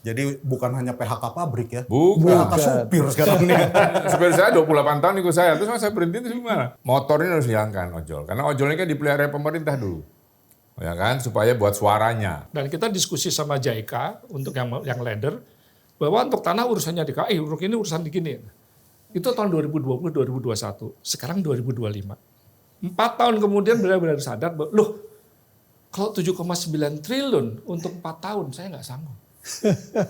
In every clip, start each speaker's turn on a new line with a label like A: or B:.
A: Jadi bukan hanya PHK pabrik ya,
B: Bukan.
A: PHK supir sekarang nih.
B: Supir saya 28 tahun ikut saya, terus saya berhenti terus gimana? Motor ini harus dihilangkan ojol, karena ojol ini kan dipelihara pemerintah dulu, ya kan, supaya buat suaranya.
C: Dan kita diskusi sama JICA untuk yang lender, bahwa untuk tanah urusannya DKI, untuk ini urusan di gini. Itu tahun 2020-2021, sekarang 2025. 4 tahun kemudian benar-benar sadar, loh kalau 7,9 triliun untuk 4 tahun, saya nggak sanggup.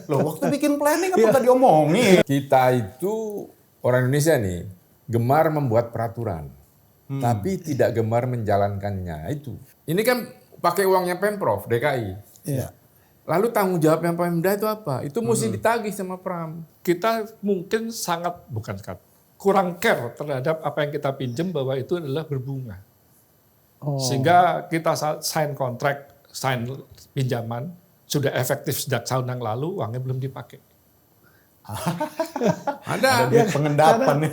A: Loh, waktu bikin planning apa tadi omongin?
B: Kita itu orang Indonesia nih gemar membuat peraturan, tapi tidak gemar menjalankannya itu. Ini kan pakai uangnya Pemprov DKI.
A: Iya.
B: Lalu tanggung jawabnya Pemda itu apa? Itu mesti ditagih sama Pram.
C: Kita mungkin kurang care terhadap apa yang kita pinjam bahwa itu adalah berbunga. Sehingga kita sign kontrak, sign pinjaman, sudah efektif sejak tahun yang lalu, uangnya belum dipakai.
B: Ada.
A: Ada pengendapan ya.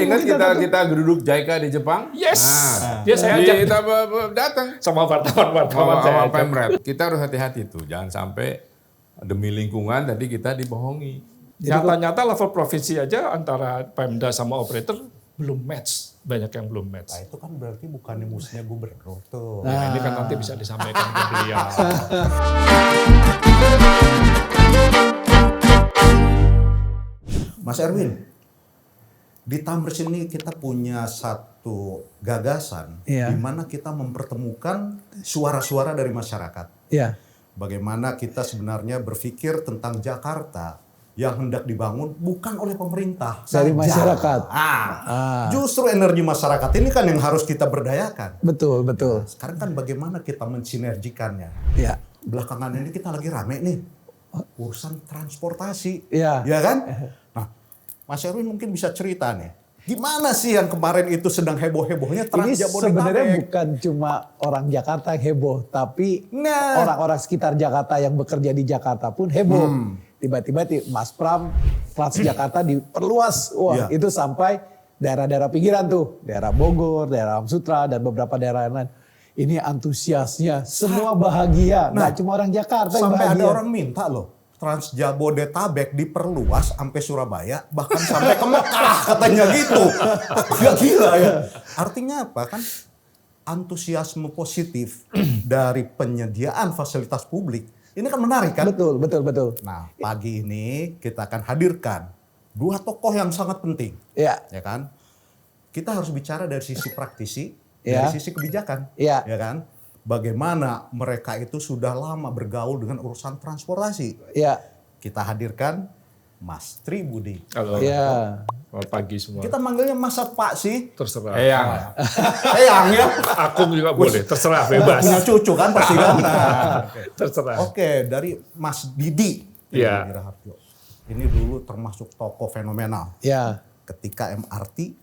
B: Ingat kita duduk JICA di Jepang?
C: Yes. Dia saya ajak
B: Kita datang
C: sama wartawan saya ajak.
B: Pemret. Kita harus hati-hati tuh, jangan sampai demi lingkungan tadi kita dibohongi.
C: Nyata-nyata level provinsi aja antara Pemda sama operator belum match. Banyak yang belum match.
A: Nah itu kan berarti bukannya musuhnya gubernur tuh.
C: Nah, ini kan nanti bisa disampaikan ke beliau.
A: Mas Erwin, di Tamris ini kita punya satu gagasan di mana kita mempertemukan suara-suara dari masyarakat.
D: Iya.
A: Bagaimana kita sebenarnya berpikir tentang Jakarta yang hendak dibangun bukan oleh pemerintah
D: Dari
A: saja.
D: masyarakat.
A: Justru energi masyarakat ini kan yang harus kita berdayakan.
D: Betul, betul.
A: Sekarang kan bagaimana kita mensinergikannya.
D: Iya.
A: Belakangan ini kita lagi rame nih urusan transportasi.
D: Iya.
A: Ya kan? Nah, Mas Erwin mungkin bisa cerita nih. Gimana sih yang kemarin itu sedang heboh-hebohnya
D: Ini
A: Trans
D: sebenarnya
A: Jabodetabek?
D: bukan cuma orang Jakarta yang heboh, tapi
A: Nah.
D: orang-orang sekitar Jakarta yang bekerja di Jakarta pun heboh. Tiba-tiba Mas Pram, Transjakarta diperluas. Wah,
A: Iya.
D: itu sampai daerah-daerah pinggiran tuh. Daerah Bogor, daerah Amsutra, dan beberapa daerah lain. Ini antusiasnya, semua bahagia.
A: Nah,
D: Nggak cuma orang Jakarta yang
A: Sampai
D: bahagia.
A: ada orang minta loh. Trans Jabodetabek diperluas sampai Surabaya, bahkan sampai ke Mekah katanya gitu. Ya gila ya. Artinya apa kan? Antusiasme positif dari penyediaan fasilitas publik. Ini kan menarik kan?
D: Betul, betul, betul.
A: Nah, pagi ini kita akan hadirkan dua tokoh yang sangat penting.
D: Iya.
A: Ya kan? Kita harus bicara dari sisi praktisi,
D: Ya.
A: dari sisi kebijakan.
D: Ya.
A: Ya kan? Bagaimana mereka itu sudah lama bergaul dengan urusan transportasi.
D: Iya.
A: Kita hadirkan Mas Tribudi.
C: Halo.
D: Iya.
C: Selamat pagi semua.
A: Kita manggilnya Mas Pak sih.
C: Terserah.
B: Eyang.
A: Eyang ya.
C: Akung juga boleh, terserah, bebas.
A: Punya cucu kan pasti kan. Nah,
C: Terserah.
A: Oke, dari Mas Didi.
C: Iya.
A: Didi Raharjo. Ini dulu termasuk tokoh fenomenal.
D: Iya.
A: Ketika MRT.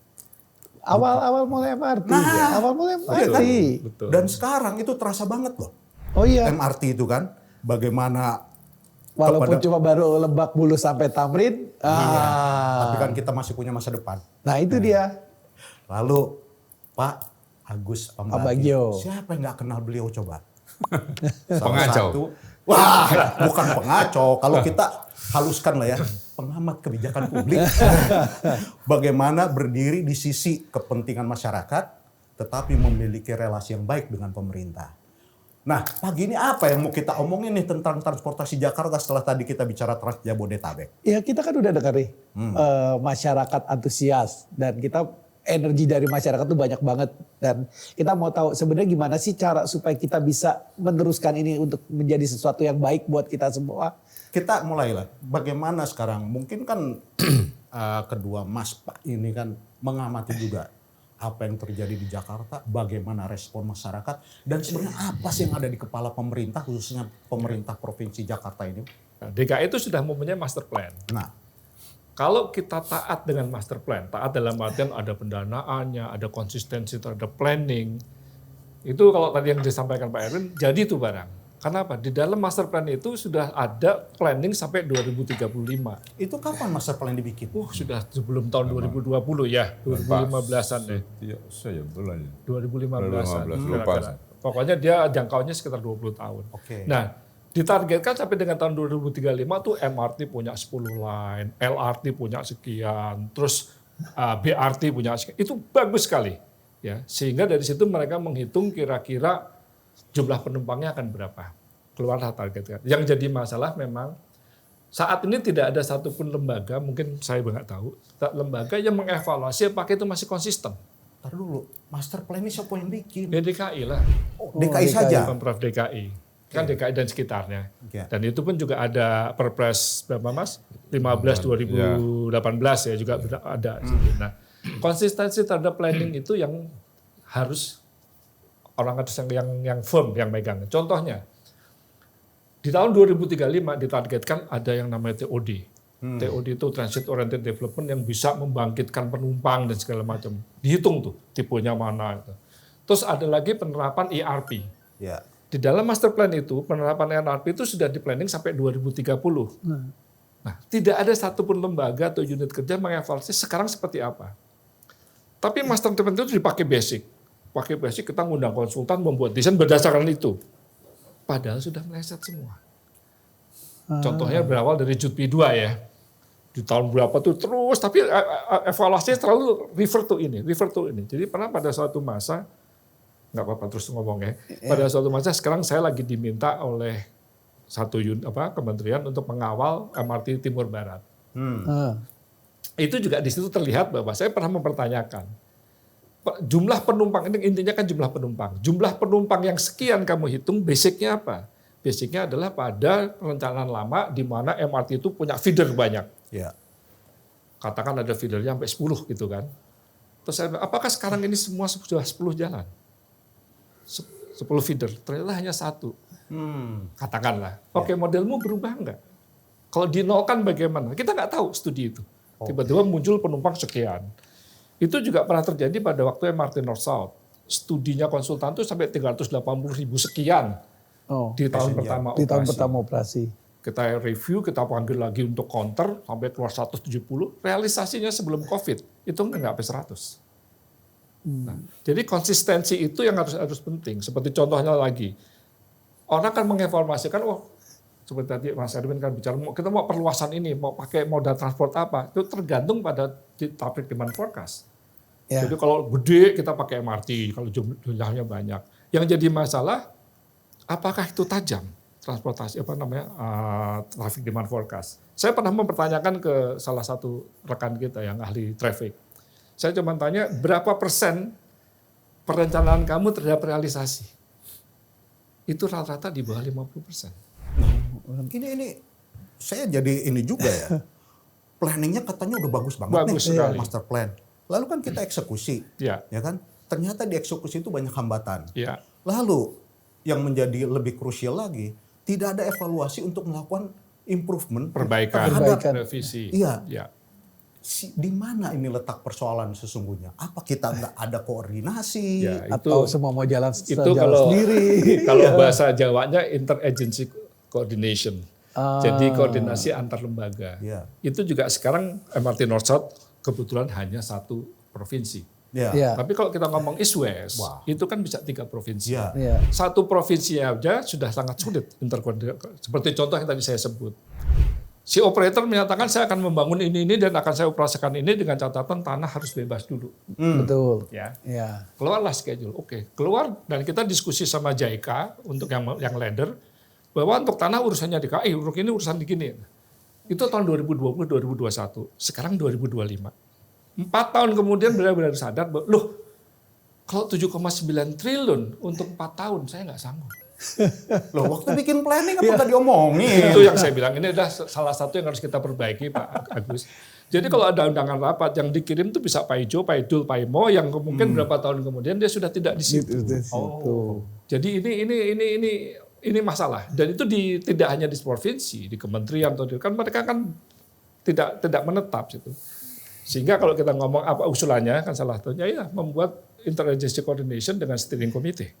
D: Awal mulai MRT.
A: Nah,
D: Awal mulai
A: iya
D: MRT.
A: kan?
C: Betul.
A: Dan sekarang itu terasa banget loh.
D: Oh iya.
A: MRT itu kan. Bagaimana.
D: Walaupun
A: kepada-
D: cuma baru Lebak Bulus sampai Tamrin.
A: Tapi kan kita masih punya masa depan.
D: Nah itu dia.
A: Lalu Pak Agus Pambagio.
D: Pambagio.
A: Siapa yang nggak kenal beliau coba?
B: Pengacau.
A: Wah, bukan pengacau. Kalau kita haluskan lah ya, pengamat kebijakan publik. Bagaimana berdiri di sisi kepentingan masyarakat, tetapi memiliki relasi yang baik dengan pemerintah. Nah, pagi ini apa yang mau kita omongin nih tentang transportasi Jakarta setelah tadi kita bicara Trans Jabodetabek?
D: Ya kita kan udah dengar nih masyarakat antusias dan kita energi dari masyarakat tuh banyak banget dan kita mau tahu sebenarnya gimana sih cara supaya kita bisa meneruskan ini untuk menjadi sesuatu yang baik buat kita semua.
A: Kita mulailah. Bagaimana sekarang? Mungkin kan kedua Mas Pak ini kan mengamati juga apa yang terjadi di Jakarta, bagaimana respon masyarakat, dan sebenarnya apa sih yang ada di kepala pemerintah, khususnya pemerintah Provinsi Jakarta ini?
C: Nah, DKI itu sudah mempunyai master plan.
A: Nah,
C: Kalau kita taat dengan master plan, taat dalam artian ada pendanaannya, ada konsistensi terhadap planning, itu kalau tadi yang disampaikan Pak Erwin, jadi itu barang. Karena apa? Di dalam master plan itu sudah ada planning sampai 2035.
A: itu kapan master plan dibikin?
C: Sudah sebelum tahun 2020 ya, 2015-an deh.
B: Iya, saya belum.
C: 2015-an.
B: 2015, lupa.
C: Pokoknya dia jangkauannya sekitar 20 tahun.
A: Oke.
C: Nah, Ditargetkan sampai dengan tahun 2035 tuh MRT punya 10 line, LRT punya sekian, terus BRT punya sekian. Itu bagus sekali. Ya, sehingga dari situ mereka menghitung kira-kira jumlah penumpangnya akan berapa. Keluarlah targetnya. Yang jadi masalah memang saat ini tidak ada satupun lembaga, mungkin saya nggak tahu, lembaga yang mengevaluasi apakah itu masih konsisten.
A: Ntar dulu, master plan ini siapa yang bikin?
C: Ya DKI lah.
A: DKI saja?
C: Pemprov DKI. Kan DKI dan sekitarnya.
A: Oke.
C: Dan itu pun juga ada Perpres berapa Mas? 15 2018 ya juga ada. Nah, konsistensi terhadap planning itu yang harus orang yang firm yang megang. Contohnya di tahun 2035 ditargetkan ada yang namanya TOD. TOD itu Transit Oriented Development yang bisa membangkitkan penumpang dan segala macam. Dihitung tuh tipenya mana. Terus ada lagi penerapan ERP.
A: Ya.
C: Di dalam master plan itu, penerapan ERP itu sudah di planning sampai 2030. Nah, tidak ada satupun lembaga atau unit kerja mengevaluasi sekarang seperti apa. Tapi master plan itu dipakai basic. Pakai basic kita ngundang konsultan membuat desain berdasarkan itu. Padahal sudah meleset semua. Contohnya berawal dari JUTP 2 ya. Di tahun berapa tuh terus, tapi evaluasinya selalu refer to ini. Jadi pernah pada suatu masa, nggak apa-apa terus ngomong ya. Pada suatu masa sekarang saya lagi diminta oleh satu kementerian untuk mengawal MRT Timur Barat. Itu juga di situ terlihat bahwa saya pernah mempertanyakan jumlah penumpang, ini intinya kan jumlah penumpang. Jumlah penumpang yang sekian kamu hitung basicnya apa? Basicnya adalah pada perencanaan lama di mana MRT itu punya feeder banyak.
A: Ya.
C: Katakan ada feedernya sampai 10 gitu kan. Terus saya bilang, apakah sekarang ini semua sudah 10 jalan? 10 feeder, ternyata hanya 1. Katakanlah. Oke, modelmu berubah enggak? Kalau dinolkan bagaimana? Kita nggak tahu studi itu. Tiba-tiba muncul penumpang sekian. Itu juga pernah terjadi pada waktu MRT North South. Studinya konsultan itu sampai 380.000 sekian di tahun pertama operasi.
D: Di tahun pertama operasi.
C: Kita review, kita panggil lagi untuk counter sampai keluar 170. Realisasinya sebelum COVID itu nggak sampai 100. Nah, jadi konsistensi itu yang harus penting. Seperti contohnya lagi, orang kan menginformasikan, seperti tadi Mas Erwin kan bicara, kita mau perluasan ini, mau pakai moda transport apa, itu tergantung pada traffic demand forecast. Ya. Jadi kalau gede kita pakai MRT, kalau jumlahnya banyak. Yang jadi masalah, apakah itu tajam transportasi traffic demand forecast? Saya pernah mempertanyakan ke salah satu rekan kita yang ahli traffic. Saya cuma tanya berapa persen perencanaan kamu terhadap realisasi? Itu rata-rata di bawah 50%.
A: Ini saya jadi ini juga ya. Planningnya katanya udah bagus banget
C: bagus
A: nih,
C: sekali.
A: master plan. Lalu kan kita eksekusi, ya kan? Ternyata di eksekusi itu banyak hambatan.
C: Ya.
A: Lalu yang menjadi lebih krusial lagi, tidak ada evaluasi untuk melakukan improvement,
C: perbaikan, revisi.
A: Iya.
C: Ya.
A: Di mana ini letak persoalan sesungguhnya? Apa kita nggak ada koordinasi?
C: Ya,
D: atau semua mau jalan
C: kalau,
D: sendiri?
C: Kalau bahasa Jawanya interagency coordination. Jadi koordinasi antar lembaga.
A: Ya.
C: Itu juga sekarang MRT North South kebetulan hanya 1 provinsi.
A: Ya.
C: Tapi kalau kita ngomong East West, itu kan bisa 3 provinsi.
A: Ya.
C: 1 provinsi aja sudah sangat sulit interkoordinasi. Seperti contoh yang tadi saya sebut. Si operator menyatakan saya akan membangun ini dan akan saya operasikan ini dengan catatan tanah harus bebas dulu.
D: Betul.
C: Ya.
D: Ya.
C: Keluarlah schedule. Oke, keluar dan kita diskusi sama JICA untuk yang lender bahwa untuk tanah urusannya DKI, untuk ini urusan begini. Itu tahun 2020-2021. Sekarang 2025. 4 tahun kemudian benar-benar sadar bahwa loh, kalau 7,9 triliun untuk 4 tahun saya nggak sanggup.
A: Loh, waktu bikin planning apa nggak diomongin?
C: Itu yang saya bilang, ini adalah salah satu yang harus kita perbaiki Pak Agus. Jadi kalau ada undangan rapat yang dikirim itu bisa Pak Ijo, Pak Idul, Pak Imo yang mungkin berapa tahun kemudian dia sudah tidak di situ. Jadi ini masalah. Dan itu tidak hanya di provinsi, di kementerian atau kan mereka kan tidak menetap situ. Sehingga kalau kita ngomong apa usulannya kan salah satunya ya membuat interagency coordination dengan steering committee.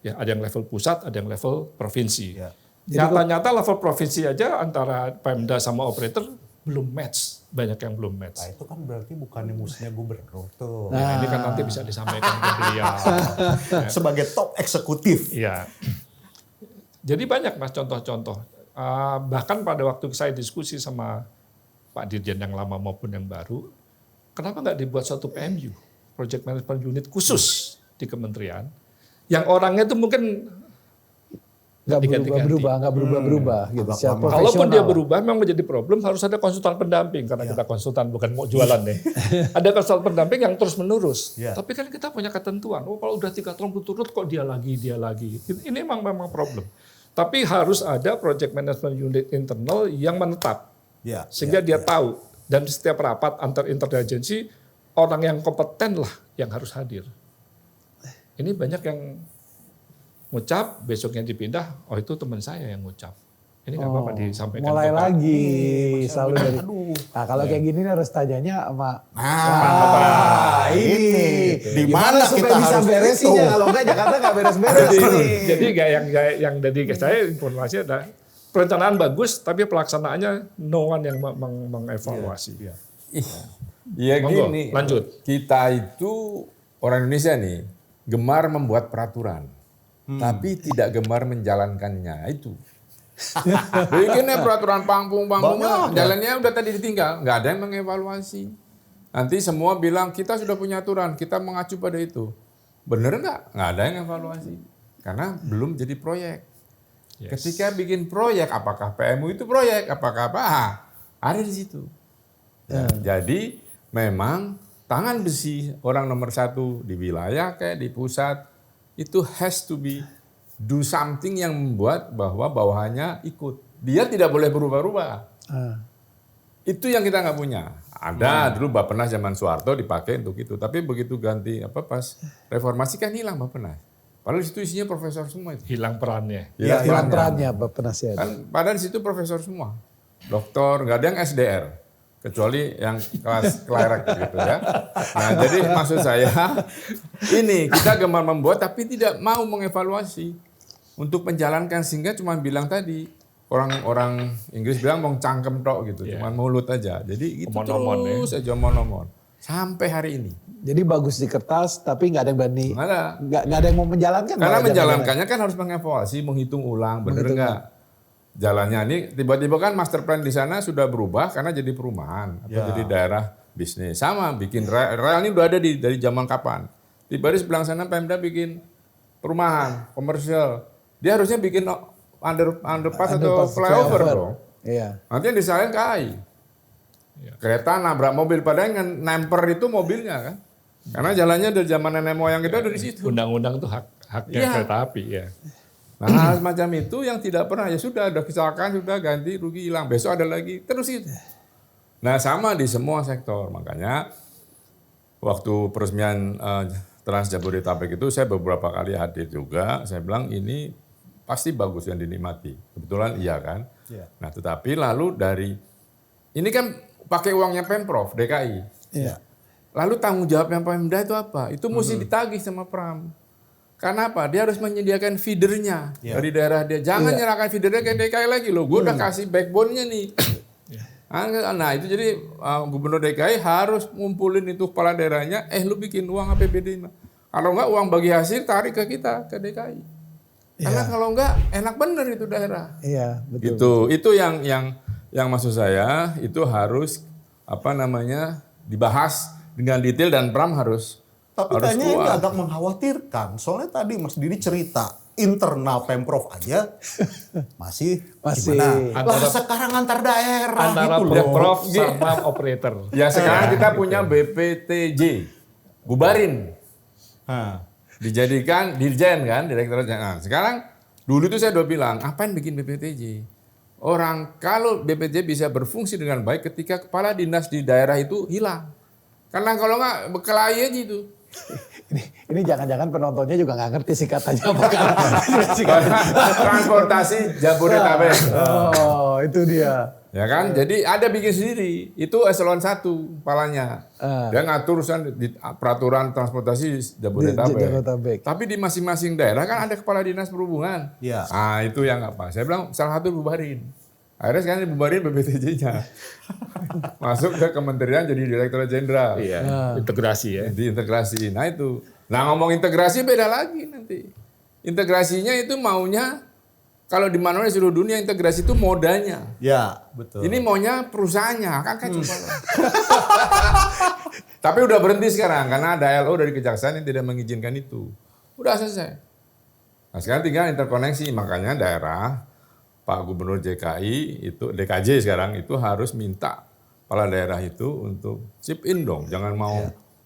C: Ya, ada yang level pusat, ada yang level provinsi.
A: Ya.
C: Nyata-nyata level provinsi aja antara Pemda sama operator belum match, banyak yang belum match.
A: Nah, itu kan berarti bukannya musuhnya gubernur tuh.
C: Nah, ini kan nanti bisa disampaikan ke beliau.
A: Sebagai top eksekutif.
C: Iya. Jadi banyak Mas contoh-contoh. Bahkan pada waktu saya diskusi sama Pak Dirjen yang lama maupun yang baru, kenapa nggak dibuat suatu PMU, Project Management Unit khusus di kementerian, yang orangnya itu mungkin
D: nggak berubah gitu. Secara
C: kalaupun
D: profesional
C: dia
D: lah.
C: berubah memang menjadi problem, harus ada konsultan pendamping karena kita konsultan bukan mau jualan nih. Ada konsultan pendamping yang terus menerus.
A: Ya.
C: Tapi kan kita punya ketentuan. Oh kalau udah 3 tahun berturut kok dia lagi. Ini memang problem. Tapi harus ada project management unit internal yang menetap
A: Ya,
C: sehingga dia tahu, dan setiap rapat antar interagency orang yang kompeten lah yang harus hadir. Ini banyak yang ngucap, besoknya dipindah, oh itu teman saya yang ngucap. Ini nggak apa-apa disampaikan.
D: Mulai
C: ke Pak.
D: lagi selalu dari.
A: Aduh.
D: Nah kalau kayak gini nih harus tanyanya sama.
A: Ini di
D: Gimana
A: mana
D: supaya
A: kita
D: bisa
A: harus
D: beresinnya?
A: itu?
D: Kalau enggak Jakarta nggak beres-beres nih.
C: Jadi yang dari saya informasi ada perencanaan bagus, tapi pelaksanaannya no one yang mengevaluasi.
B: Iya
C: Monggo,
B: gini,
C: lanjut.
B: kita itu orang Indonesia nih gemar membuat peraturan, tapi tidak gemar menjalankannya itu. Bikinnya peraturan panggung, jalannya udah tadi ditinggal, nggak ada yang mengevaluasi. Nanti semua bilang kita sudah punya aturan, kita mengacu pada itu. Bener nggak? Nggak ada yang evaluasi, karena belum jadi proyek.
C: Yes.
B: Ketika bikin proyek, apakah PMU itu proyek, apakah apa? Ada di situ. Ya, jadi memang tangan besi orang nomor 1 di wilayah kayak di pusat itu has to be do something yang membuat bahwa bawahannya ikut. Dia tidak boleh berubah-ubah. Itu yang kita nggak punya. Ada dulu Bappenas zaman Soeharto dipakai untuk itu, tapi begitu ganti pas reformasi kan hilang Bappenas. Padahal di situ isinya profesor semua itu.
C: Hilang perannya.
D: Hilang perannya Bapak Penasihat.
B: Kan padahal di situ profesor semua. Doktor, nggak ada yang SDR. Kecuali yang kelas klerek gitu ya. Nah jadi maksud saya, ini kita gemar membuat tapi tidak mau mengevaluasi. Untuk menjalankan sehingga cuma bilang tadi, orang Inggris bilang mau cangkem tok gitu, cuma mulut aja. Jadi itu terus aja omong-omong. Sampai hari ini.
D: Jadi bagus di kertas tapi nggak ada yang berani.
B: Nggak
D: ada yang mau menjalankan.
B: Karena menjalankannya kan harus mengevaluasi, menghitung ulang, bener nggak? Jalannya ini tiba-tiba kan master plan di sana sudah berubah karena jadi perumahan atau jadi daerah bisnis. Sama bikin rel ini udah ada dari zaman kapan. Tiba di sebelah sana Pemda bikin perumahan, komersial. Dia harusnya bikin underpass atau flyover dong.
D: Iya.
B: Nanti yang disalahin KAI. Kereta nabrak mobil, padahal yang nemper itu mobilnya kan. Karena jalannya dari zaman nenek moyang kita dari situ.
C: Undang-undang itu haknya kereta api ya.
B: Nah hal semacam itu yang tidak pernah, ya sudah ada kecelakaan, sudah ganti, rugi hilang, besok ada lagi, terus itu. Nah sama di semua sektor, makanya waktu peresmian Trans Jabodetabek itu saya beberapa kali hadir juga, saya bilang ini pasti bagus yang dinikmati, kebetulan iya kan. Nah tetapi lalu ini kan pakai uangnya Pemprov DKI, lalu tanggung jawabnya Pemda itu apa? Itu mesti ditagih sama Pram. Karena apa? Dia harus menyediakan feedernya dari daerah dia. Jangan nyerahkan feedernya ke DKI lagi loh. Gue udah kasih backbone-nya nih. Nah itu jadi Gubernur DKI harus ngumpulin itu kepala daerahnya. Lu bikin uang APBD. Kalau enggak uang bagi hasil tarik ke kita, ke DKI. Karena kalau enggak enak bener itu daerah.
D: Iya betul.
B: Itu yang maksud saya itu harus dibahas dengan detail dan Pram harus.
A: Tapi kayaknya ini agak mengkhawatirkan. Soalnya tadi Mas Didi cerita internal Pemprov aja masih gimana? Lah sekarang antar daerah
C: antara
A: gitu loh.
C: Pemprov sama operator.
B: Ya sekarang kita punya BPTJ, bubarin. Dijadikan Dirjen kan, Direktur Jenderal. Sekarang dulu itu saya udah bilang, apain bikin BPTJ? Orang kalau BPTJ bisa berfungsi dengan baik ketika kepala dinas di daerah itu hilang. Karena kalau nggak berkelahi aja itu.
D: Ini jangan-jangan penontonnya juga nggak ngerti singkatannya apa.
B: Transportasi Jabodetabek.
D: Oh, itu dia.
B: Ya kan? Jadi ada bikin sendiri. Itu eselon 1 kepalanya. Dia ngatur di peraturan transportasi Jabodetabek. Tapi di masing-masing daerah kan ada kepala dinas perhubungan.
A: Iya.
B: Nah, itu yang apa? Saya bilang salah satu bubarin. Akhirnya sekarang dibubarin BPTJ-nya. Masuk ke kementerian jadi Direktur Jenderal.
C: Iya, integrasi ya.
B: Diintegrasi. Nah itu. Nah ngomong integrasi beda lagi nanti. Integrasinya itu maunya Kalau di mana seluruh dunia integrasi itu modanya.
A: Ya, betul.
B: Ini maunya perusahaannya, kan coba. Tapi udah berhenti sekarang karena ada LO dari kejaksaan yang tidak mengizinkan itu. Udah selesai. Nah sekarang tinggal interkoneksi, makanya daerah Pak Gubernur DKI itu DKJ sekarang itu harus minta kepala daerah itu untuk chip in dong, jangan mau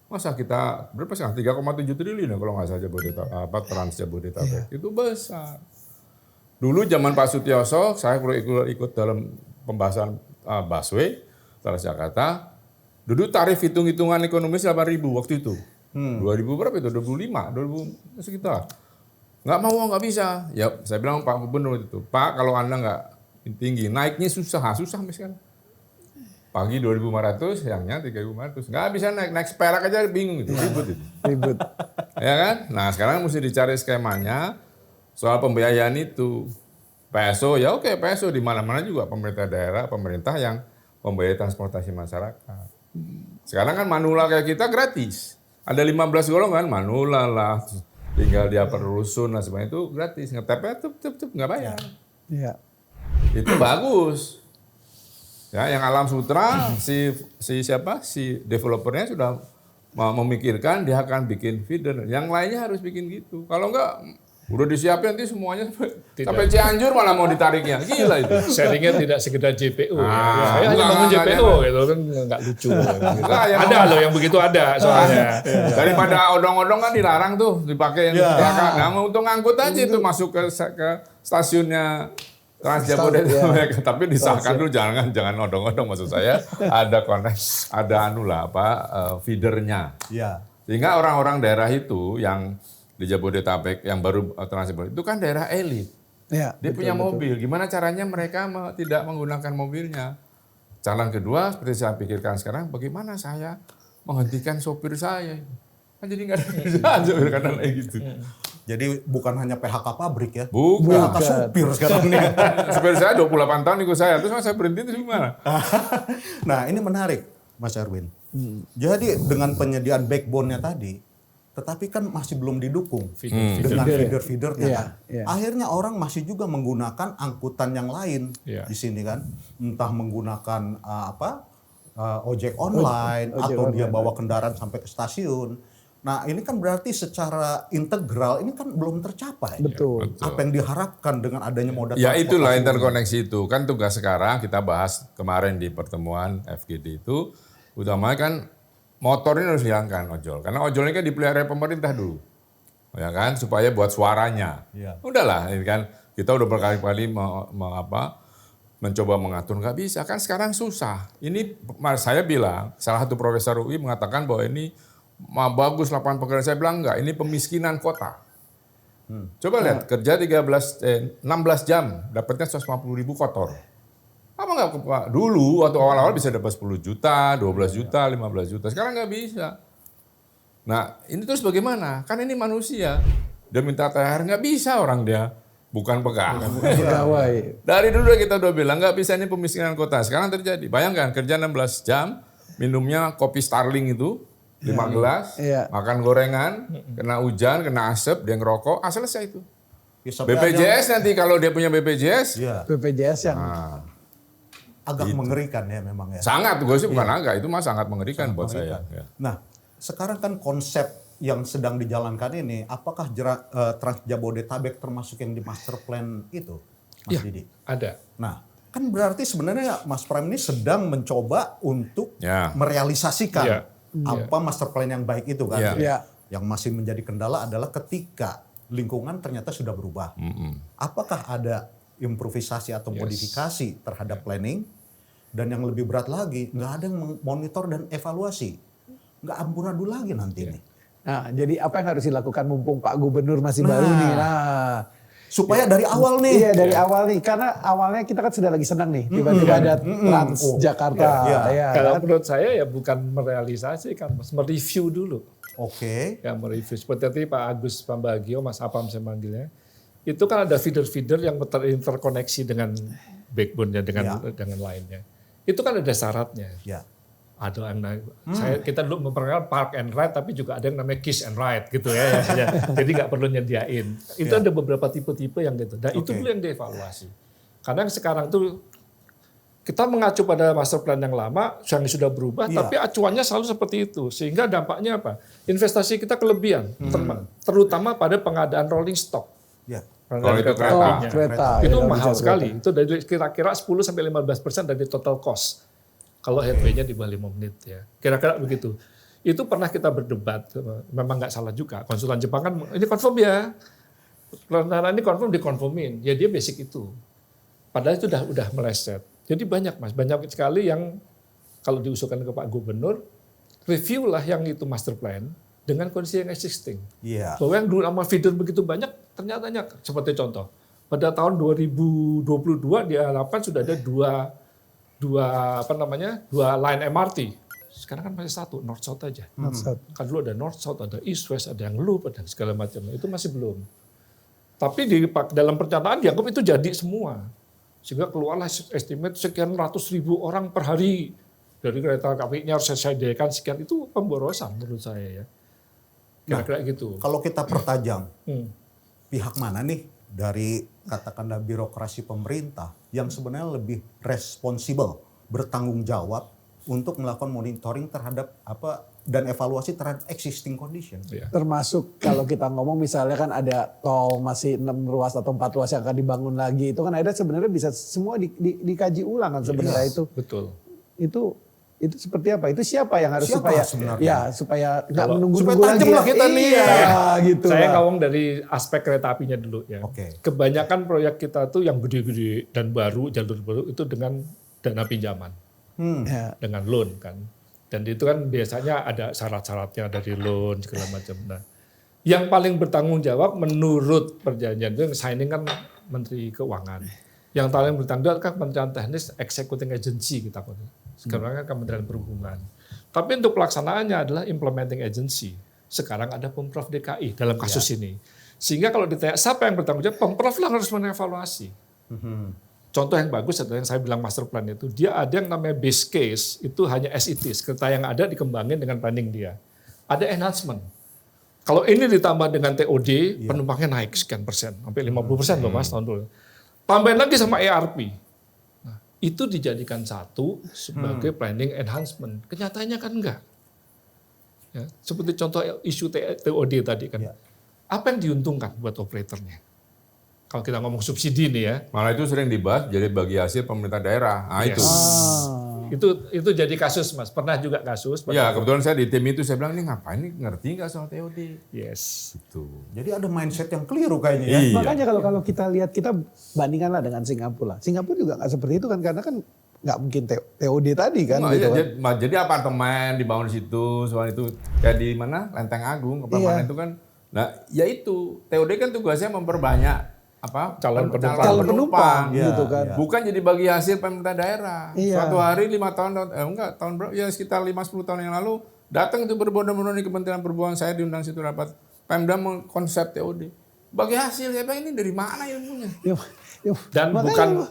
B: masa kita berapa sekarang 3,7 triliun kalau nggak salah Jabodetabek, Trans Jabodetabek itu besar. Dulu zaman Pak Sutioso, saya ikut dalam pembahasan busway Transjakarta. Dulu tarif hitung-hitungan ekonomis 8.000 waktu itu. 2000 berapa itu? 2005, 2000 sekitar. Nggak mau, nggak bisa. Ya saya bilang Pak Gubernur itu, Pak kalau Anda nggak tinggi, naiknya susah sampai sekarang. Pagi 2.500, siangnya 3.500. Nggak bisa naik seperak aja bingung itu, ribut itu.
D: Ribut.
B: Ya kan? Nah sekarang mesti dicari skemanya soal pembiayaan itu. PSO ya oke, PSO di mana-mana juga pemerintah daerah, pemerintah yang membiayai transportasi masyarakat. Sekarang kan manula kayak kita gratis. Ada 15 golongan, manula lah, tinggal dia per rusun lah semuanya itu gratis. Ngetapnya tup nggak bayar.
D: Iya.
B: Itu bagus. Ya, yang Alam Sutra si developernya sudah memikirkan dia akan bikin feeder. Yang lainnya harus bikin gitu. Kalau enggak udah disiapin nanti semuanya sampai Cianjur malah mau ditariknya. Gila itu.
C: Sharingnya tidak sekedar JPO.
B: Ah,
C: Saya hanya bangun JPO gitu kan nggak lucu. Ada loh yang begitu ada soalnya.
B: Daripada odong-odong kan dilarang tuh dipakai yang nah, untuk ngangkut aja itu masuk ke stasiunnya Trans Jabodetabek. Tapi disahkan dulu jangan odong-odong maksud saya ada feedernya.
A: Ya.
B: Sehingga orang-orang daerah itu yang di Jabodetabek yang baru Trans Jabodetabek itu kan daerah elit.
D: Ya,
B: Dia punya mobil. Gimana caranya mereka tidak menggunakan mobilnya? Jalan kedua seperti saya pikirkan sekarang, bagaimana saya menghentikan sopir saya? Kan jadi nggak ada kerjaan sopir kanan kayak gitu.
A: Jadi bukan hanya PHK pabrik ya.
B: Bukan.
A: PHK supir sekarang nih.
B: Sopir saya 28 tahun ikut saya, terus saya berhenti itu gimana?
A: Nah ini menarik Mas Erwin. Jadi dengan penyediaan backbone-nya tadi, tetapi kan masih belum didukung dengan feeder-feedernya kan. Akhirnya orang masih juga menggunakan angkutan yang lain di sini kan. Entah menggunakan ojek online atau dia bawa kendaraan sampai ke stasiun. Nah ini kan berarti secara integral ini kan belum tercapai.
D: Betul.
A: Apa yang diharapkan dengan adanya moda
B: Ya
A: transportasi
B: itulah
A: umum.
B: interkoneksi itu. Kan tugas sekarang kita bahas kemarin di pertemuan FGD itu. Utamanya kan motor ini harus dihilangkan ojol. Karena ojol ini kan dipelihara pemerintah dulu. Ya kan, supaya buat suaranya.
A: Ya.
B: Udahlah, ini kan kita udah berkali-kali mencoba mengatur, nggak bisa. Kan sekarang susah. Ini saya bilang, salah satu profesor UI mengatakan bahwa ini bagus lapangan pekerjaan. Saya bilang enggak, ini pemiskinan kota. Coba lihat, kerja 16 jam, dapatnya 150.000 kotor. Apa nggak dulu waktu awal-awal bisa dapat 10 juta, 12 juta, 15 juta. Sekarang nggak bisa. Nah ini terus bagaimana? Kan ini manusia. Dia minta THR nggak bisa orang dia. Bukan pegawai. Dari dulu kita udah bilang nggak bisa ini pemiskinan kota. Sekarang terjadi. Bayangkan kerja 16 jam, minumnya kopi Starling itu 5 gelas, makan gorengan, kena hujan, kena asap, dia ngerokok, selesai itu. BPJS nanti kalau dia punya BPJS.
D: BPJS yang
A: agak mengerikan ya memang ya.
B: Sangat, gue sih bukan agak, itu mah sangat mengerikan buat saya. Ya.
A: Nah, sekarang kan konsep yang sedang dijalankan ini, apakah Trans Jabodetabek termasuk yang di master plan itu, Mas Didi?
C: Ada.
A: Nah, kan berarti sebenarnya Mas Pram ini sedang mencoba untuk merealisasikan apa master plan yang baik itu kan. Yang masih menjadi kendala adalah ketika lingkungan ternyata sudah berubah. Apakah ada improvisasi atau modifikasi terhadap planning, dan yang lebih berat lagi nggak ada yang monitor dan evaluasi, nggak amburadul lagi nanti nih.
D: Nah jadi apa yang harus dilakukan mumpung Pak Gubernur masih baru nih,
A: supaya dari awal nih.
D: Iya dari awal nih, karena awalnya kita kan sudah lagi senang nih, tiba-tiba ada Trans Jakarta.
C: Kalau menurut saya ya bukan merealisasikan, Mas, mereview dulu.
A: Oke.
C: Ya mereview. Seperti tadi Pak Agus Pambagio, Mas Apam saya manggilnya. Itu kan ada feeder-feeder yang terinterkoneksi dengan backbone-nya dengan lainnya. Itu kan ada syaratnya. Ada yang kita dulu memperkenalkan park and ride, tapi juga ada yang namanya kiss and ride gitu ya. Jadi nggak perlu nyediain. Itu ada beberapa tipe-tipe yang gitu. Dan itu dulu yang dievaluasi. Karena sekarang tuh kita mengacu pada master plan yang lama, yang sudah berubah, tapi acuannya selalu seperti itu. Sehingga dampaknya apa? Investasi kita kelebihan, terutama pada pengadaan rolling stock.
A: Ya.
B: Kalau itu
D: kereta.
C: Itu
D: Ya,
C: mahal
D: bisa
C: sekali. Itu dari kira-kira 10-15% dari total cost. Kalau headway-nya di bawah 5 menit ya. Kira-kira begitu. Itu pernah kita berdebat, memang nggak salah juga. Konsultan Jepang kan, ini confirm ya. Karena ini confirm, dikonfirmin. Ya dia basic itu. Padahal itu udah meleset. Jadi banyak Mas, banyak sekali yang kalau diusulkan ke Pak Gubernur, review lah yang itu master plan dengan kondisi yang existing.
A: Iya.
C: Bahwa yang dulu sama feeder begitu banyak, ternyata seperti contoh. Pada tahun 2022 diharapkan sudah ada dua line MRT. Sekarang kan masih satu, North South aja. Kan dulu ada North South, ada East West, ada yang Loop, dan segala macam. Itu masih belum. Tapi dalam perencanaan dianggap itu jadi semua. Sehingga keluarlah estimate sekian ratus ribu orang per hari. Dari kereta apinya harus disediakan sekian. Itu pemborosan menurut saya ya. Kira-kira gitu.
A: Kalau kita pertajam, pihak mana nih dari katakanlah birokrasi pemerintah yang sebenarnya lebih responsibel, bertanggung jawab untuk melakukan monitoring terhadap dan evaluasi terhadap existing condition.
C: Ya.
D: Termasuk kalau kita ngomong misalnya kan ada tol masih 6 ruas atau 4 ruas yang akan dibangun lagi. Itu kan ada sebenarnya bisa semua dikaji ulang kan sebenarnya itu.
C: Betul.
D: Itu seperti apa? Itu siapa yang harus supaya nggak menunggu
A: supaya
D: lagi
A: tajam lah kita nih.
D: Gitu.
C: Saya ngomong dari aspek kereta apinya dulu ya.
A: Oke.
C: Kebanyakan proyek kita tuh yang gede-gede dan baru, jalur baru itu dengan dana pinjaman.
D: Ya.
C: Dengan loan kan. Dan itu kan biasanya ada syarat-syaratnya dari loan segala macam. Nah, yang paling bertanggung jawab menurut perjanjian itu signing kan Menteri Keuangan. Yang paling bertanggung jawab kan Kementerian Teknis Executing Agency kita. Sekarang kan Kementerian Perhubungan. Tapi untuk pelaksanaannya adalah Implementing Agency. Sekarang ada Pemprov DKI dalam kasus ini. Sehingga kalau ditanya siapa yang bertanggung jawab, Pemprov lah harus mengevaluasi. Contoh yang bagus adalah yang saya bilang master plan itu, dia ada yang namanya base case, itu hanya as it is. Kereta yang ada dikembangin dengan planning dia. Ada enhancement. Kalau ini ditambah dengan TOD, penumpangnya naik sekian persen. Sampai 50% loh Mas tahun dulu. Tambahin lagi sama ERP. Nah, itu dijadikan satu sebagai planning enhancement. Kenyataannya kan enggak. Ya, seperti contoh isu TOD tadi kan. Apa yang diuntungkan buat operatornya? Kalau kita ngomong subsidi nih ya.
B: Malah itu sering dibahas jadi bagi hasil pemerintah daerah. Nah,
C: Itu jadi kasus Mas. Pernah juga kasus.
B: Ya kebetulan saya di tim itu saya bilang ini ngapain nih ngerti nggak soal TOD?
C: Yes.
B: Itu.
A: Jadi ada mindset yang keliru kayaknya ya.
B: Iya.
D: Makanya kalau kita lihat, kita bandingkanlah dengan Singapura. Singapura juga nggak seperti itu kan, karena kan nggak mungkin TOD tadi kan.
B: Nah,
D: gitu
B: ya,
D: kan.
B: jadi apartemen dibangun di situ, soal itu kayak di mana Lenteng Agung, kepemimpinan itu kan. Nah, ya itu TOD kan tugasnya memperbanyak
C: calon
D: penumpang gitu kan.
B: Bukan jadi bagi hasil pemerintah daerah.
D: Iya.
B: Suatu hari 5 tahun, tahun berapa? Ya sekitar 5-10 tahun yang lalu datang itu berbondong-bondong di Kementerian Perhubungan, saya diundang situ rapat. Pemda mengkonsep TOD. Bagi hasil, saya bilang ini dari mana ilmunya?
C: Dan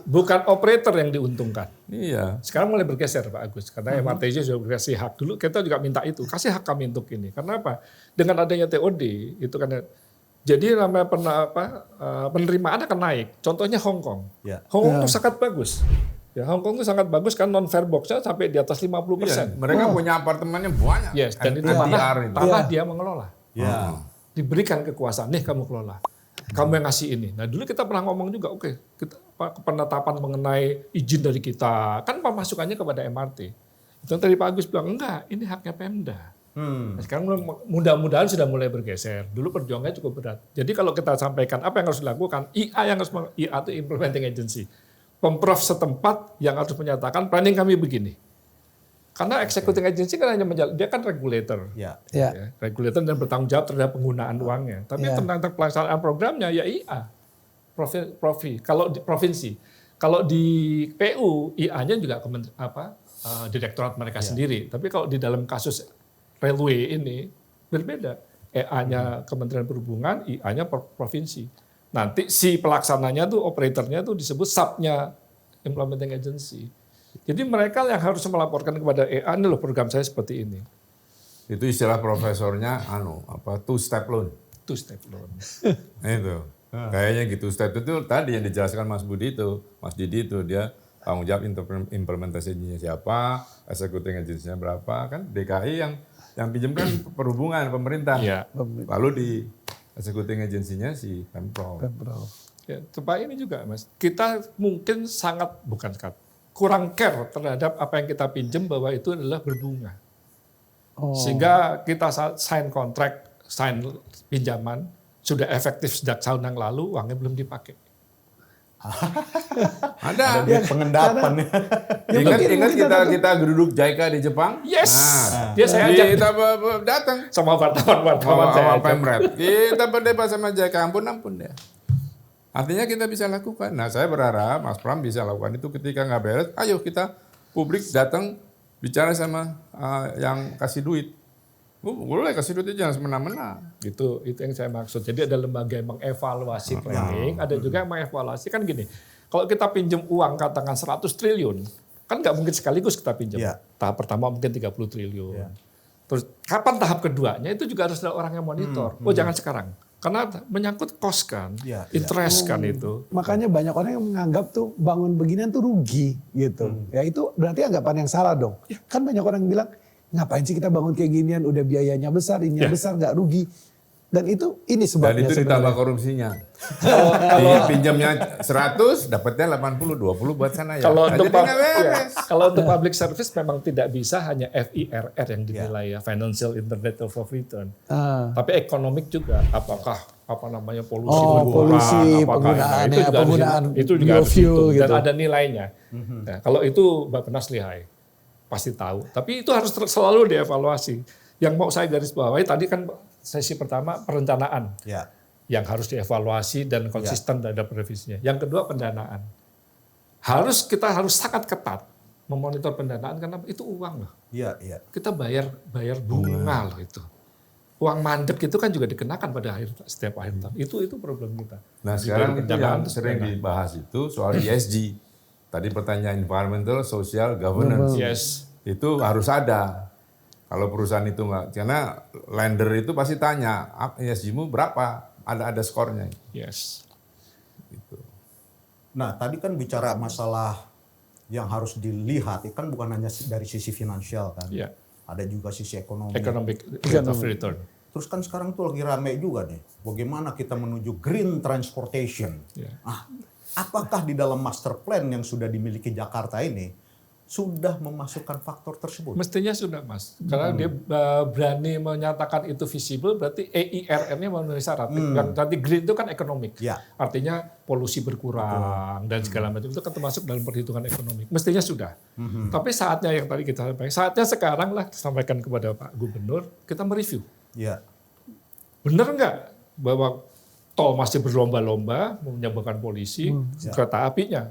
C: bukan operator yang diuntungkan.
B: Iya.
C: Sekarang mulai bergeser Pak Agus, karena MRTJ sudah berkasih hak dulu. Kita juga minta itu, kasih hak kami untuk ini. Karena apa? Dengan adanya TOD itu kan. Jadi namanya penerimaan akan naik. Contohnya Hong Kong.
A: Ya.
C: Hong Kong itu sangat bagus. Ya, Hong Kong itu sangat bagus kan non-fare box-nya sampai di atas 50%.
B: Iya, mereka punya apartemennya banyak.
C: Yes, dan itu
B: NDR
C: tanah dia mengelola.
A: Ya.
C: Diberikan kekuasaan, nih kamu kelola. Kamu yang ngasih ini. Nah dulu kita pernah ngomong juga, kita penetapan mengenai izin dari kita. Kan pemasukannya kepada MRT. Itu tadi Pak Agus bilang, enggak, ini haknya Pemda. Nah, sekarang mudah-mudahan sudah mulai bergeser. Dulu perjuangannya cukup berat. Jadi kalau kita sampaikan apa yang harus dilakukan, IA itu implementing agency. Pemprov setempat yang harus menyatakan planning kami begini. Karena executing agency kan hanya dia kan regulator.
A: Ya.
C: Ya, regulator dan bertanggung jawab terhadap penggunaan uangnya. Tapi tentang pelaksanaan programnya ya IA. Kalau di provinsi. Kalau di PU, IA-nya juga direktorat mereka sendiri. Tapi kalau di dalam kasus railway ini berbeda. EA-nya Kementerian Perhubungan, IA-nya provinsi. Nanti si pelaksananya tuh operatornya tuh disebut sub-nya implementing agency. Jadi mereka yang harus melaporkan kepada EA, ini loh program saya seperti ini.
B: Itu istilah profesornya two step loan.
C: Two step loan.
B: Itu. Kayaknya gitu. Step itu tadi yang dijelaskan Mas Didi itu dia tanggung jawab implementasinya siapa, executing agency-nya berapa, kan DKI yang pinjam kan perhubungan pemerintah.
C: Iya.
B: Lalu di executing agency-nya si Pemprov.
C: Ya, supaya ini juga Mas, kita mungkin kurang care terhadap apa yang kita pinjam bahwa itu adalah berbunga. Sehingga kita sign kontrak, sign pinjaman, sudah efektif sejak tahun yang lalu, uangnya belum dipakai.
B: Ada.
A: Pengendapan.
B: Ingat kita duduk JICA di Jepang?
C: Yes. Dia saya ajak
B: Kita datang
C: sama wartawan saya.
B: sama Pemret. Kita berdebat sama JICA, ampun deh. Artinya kita bisa lakukan. Nah, saya berharap Mas Pram bisa lakukan itu ketika nggak beres. Ayo kita publik datang bicara sama yang kasih duit. Boleh kasih duit aja, jangan semena-mena.
C: Itu yang saya maksud. Jadi ada lembaga yang mengevaluasi planning, ada juga yang mengevaluasi. Kan gini, kalau kita pinjam uang katakan 100 triliun, kan nggak mungkin sekaligus kita pinjam.
A: Ya.
C: Tahap pertama mungkin 30 triliun. Ya. Terus kapan tahap keduanya itu juga harus ada orang yang monitor. Oh jangan sekarang. Karena menyangkut cost kan, interest kan itu.
D: Makanya banyak orang yang menganggap tuh bangun beginian tuh rugi gitu. Ya itu berarti anggapan yang salah dong. Kan banyak orang yang bilang, ngapain sih kita bangun kayak ginian, udah biayanya besar, ininya besar, nggak rugi. Dan ini sebabnya.
B: Dan itu ditambah korupsinya. Pinjamnya 100, dapatnya 80, 20 buat sana ya.
C: Kalau untuk public service memang tidak bisa hanya FIRR yang dinilai ya, Financial Internet of Return. Tapi ekonomik juga, apakah polusi penggunaan itu juga harus dihitung dan ada nilainya. Nah, kalau itu Bappenas lihai, pasti tahu. Tapi itu harus selalu dievaluasi. Yang mau saya garis bawahi tadi kan sesi pertama perencanaan yang harus dievaluasi dan konsisten terhadap revisinya. Yang kedua pendanaan. Kita harus sangat ketat memonitor pendanaan karena itu uang loh. Kita bayar bunga loh itu. Uang mandek itu kan juga dikenakan pada setiap akhir tahun. Itu problem kita.
B: Nah sekarang itu yang sering dibahas itu soal ESG. Tadi pertanyaan environmental, social, governance.
C: Yes.
B: Itu harus ada. Kalau perusahaan itu nggak, karena lender itu pasti tanya, ESG-mu berapa? Ada skornya.
C: Yes.
B: Gitu.
A: Nah, tadi kan bicara masalah yang harus dilihat, itu kan bukan hanya dari sisi finansial kan.
C: Yeah.
A: Ada juga sisi ekonomi.
C: Economic rate of return.
A: Terus kan sekarang tuh lagi rame juga nih, bagaimana kita menuju green transportation.
C: Yeah.
A: Apakah di dalam master plan yang sudah dimiliki Jakarta ini, sudah memasukkan faktor tersebut?
C: Mestinya sudah Mas, karena dia berani menyatakan itu visible, berarti EIRR-nya memenuhi syarat. Nanti green itu kan ekonomik, artinya polusi berkurang dan segala macam itu kan termasuk dalam perhitungan ekonomi. Mestinya sudah. Tapi saatnya yang tadi kita sampaikan, saatnya sekarang lah sampaikan kepada Pak Gubernur, kita mereview. Benar nggak bahwa tol masih berlomba-lomba menyebabkan polisi, kereta apinya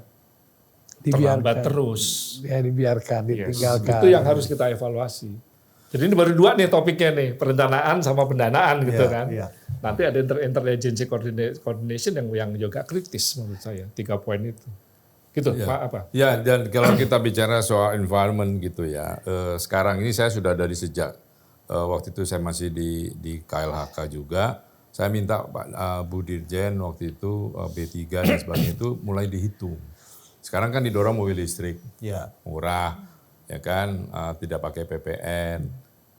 C: terlambat terus.
D: Ya dibiarkan, ditinggalkan.
C: Itu yang harus kita evaluasi. Jadi ini baru dua nih topiknya nih, perencanaan sama pendanaan gitu kan. Nanti ada interagency coordination yang juga kritis menurut saya, 3 poin itu. Gitu Pak apa?
B: Ya dan kalau kita bicara soal environment gitu ya, sekarang ini saya sudah dari sejak waktu itu saya masih di KLHK juga, saya minta Pak Bu Dirjen waktu itu B3 dan sebagainya itu mulai dihitung. Sekarang kan didorong mobil listrik, murah, ya kan, tidak pakai PPN.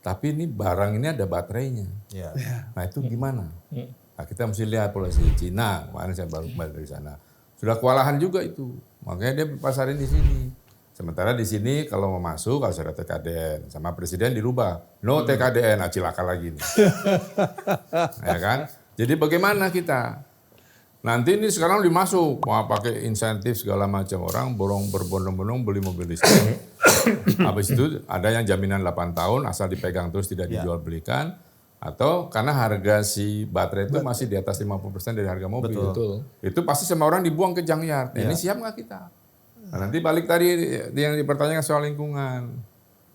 B: Tapi ini barang ini ada baterainya. Nah itu gimana? Nah, kita mesti lihat polisi Cina, kemarin saya baru kembali dari sana. Sudah kewalahan juga itu, makanya dia pasarin di sini. Sementara di sini kalau mau masuk harus ada TKDN, sama presiden dirubah, no TKDN, cilaka lagi nih. Ya kan? Jadi bagaimana kita? Nanti ini sekarang dimasuk, mau pakai insentif segala macam, orang berbondong-bondong beli mobil listrik. Habis itu ada yang jaminan 8 tahun asal dipegang terus tidak dijual belikan. Atau karena harga si baterai itu masih di atas 50% dari harga mobil.
C: Betul.
B: Itu pasti sama orang dibuang ke junkyard. Ini siap nggak kita? Nah, nanti balik tadi yang dipertanyakan soal lingkungan.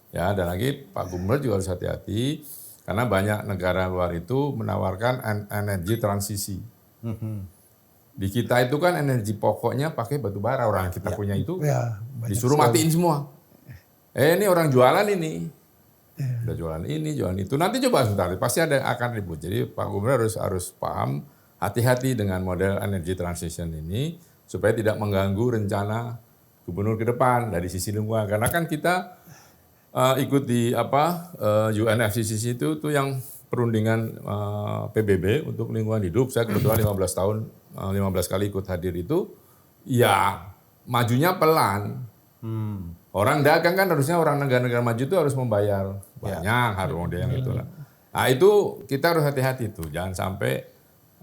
B: Ya, dan lagi Pak Gubernur juga harus hati-hati. Karena banyak negara luar itu menawarkan energi transisi. Di kita itu kan energi pokoknya pakai batu bara, orang kita punya itu
D: Ya, banyak
B: disuruh
D: sekali.
B: matiin semua. Ini orang jualan ini. Udah jualan ini, jualan itu. Nanti coba sebentar, pasti ada akan ribut. Jadi Pak Gubernur harus paham, hati-hati dengan model energy transition ini supaya tidak mengganggu rencana gubernur ke depan dari sisi lingkungan. Karena kan kita ikut di UNFCCC itu tuh yang perundingan PBB untuk lingkungan hidup. Saya kebetulan 15 tahun 15 kali ikut hadir itu, ya majunya pelan. Orang dagang kan harusnya orang negara-negara maju itu harus membayar banyak, harus model yang itulah. Nah itu kita harus hati-hati tuh, jangan sampai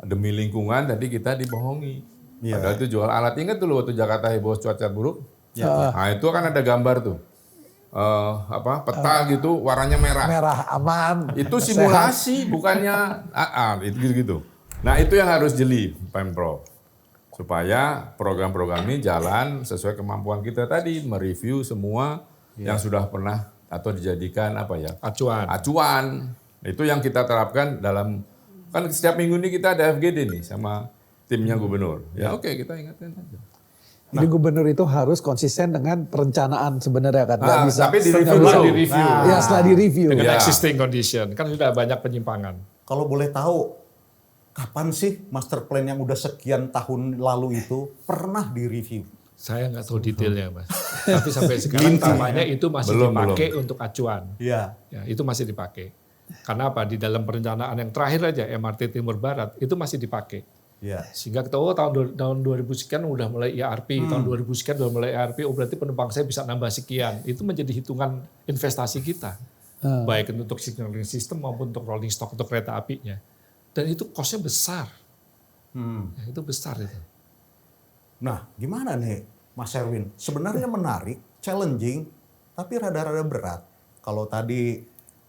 B: demi lingkungan tadi kita dibohongi. Padahal itu jual alat. Ingat dulu waktu Jakarta heboh cuaca buruk. Nah itu kan ada gambar tuh, peta gitu warnanya merah.
D: Merah aman.
B: Itu simulasi, bukannya itu gitu-gitu. Nah itu yang harus jeli Pemprov. Supaya program-program ini jalan sesuai kemampuan kita tadi, mereview semua yang sudah pernah atau dijadikan acuan. Itu yang kita terapkan dalam, kan setiap minggu ini kita ada FGD nih sama timnya gubernur. Ya oke, kita ingatkan aja.
D: Jadi gubernur itu harus konsisten dengan perencanaan sebenarnya kan. Nggak bisa
B: Tapi di-review
C: Setelah
B: dulu.
C: di-review.
D: Ya setelah di-review.
C: Dengan
B: Ya.
C: existing condition. Kan sudah banyak penyimpangan.
A: Kalau boleh tahu, kapan sih master plan yang udah sekian tahun lalu itu pernah direview?
C: Saya nggak tahu detailnya, Mas. Tapi sampai sekarang tampaknya itu masih dipakai untuk acuan.
A: Iya.
C: Ya, itu masih dipakai. Karena apa? Di dalam perencanaan yang terakhir aja, MRT Timur Barat, itu masih dipakai.
A: Iya.
C: Sehingga kita tahun 2000 sekian udah mulai IRP, tahun 2000 sekian udah mulai IRP, berarti penumpang saya bisa nambah sekian. Itu menjadi hitungan investasi kita. Baik untuk signaling system maupun untuk rolling stock untuk kereta apinya. Dan itu cost-nya besar. Ya, itu besar itu.
A: Nah, gimana nih Mas Erwin? Sebenarnya menarik, challenging, tapi rada-rada berat. Kalau tadi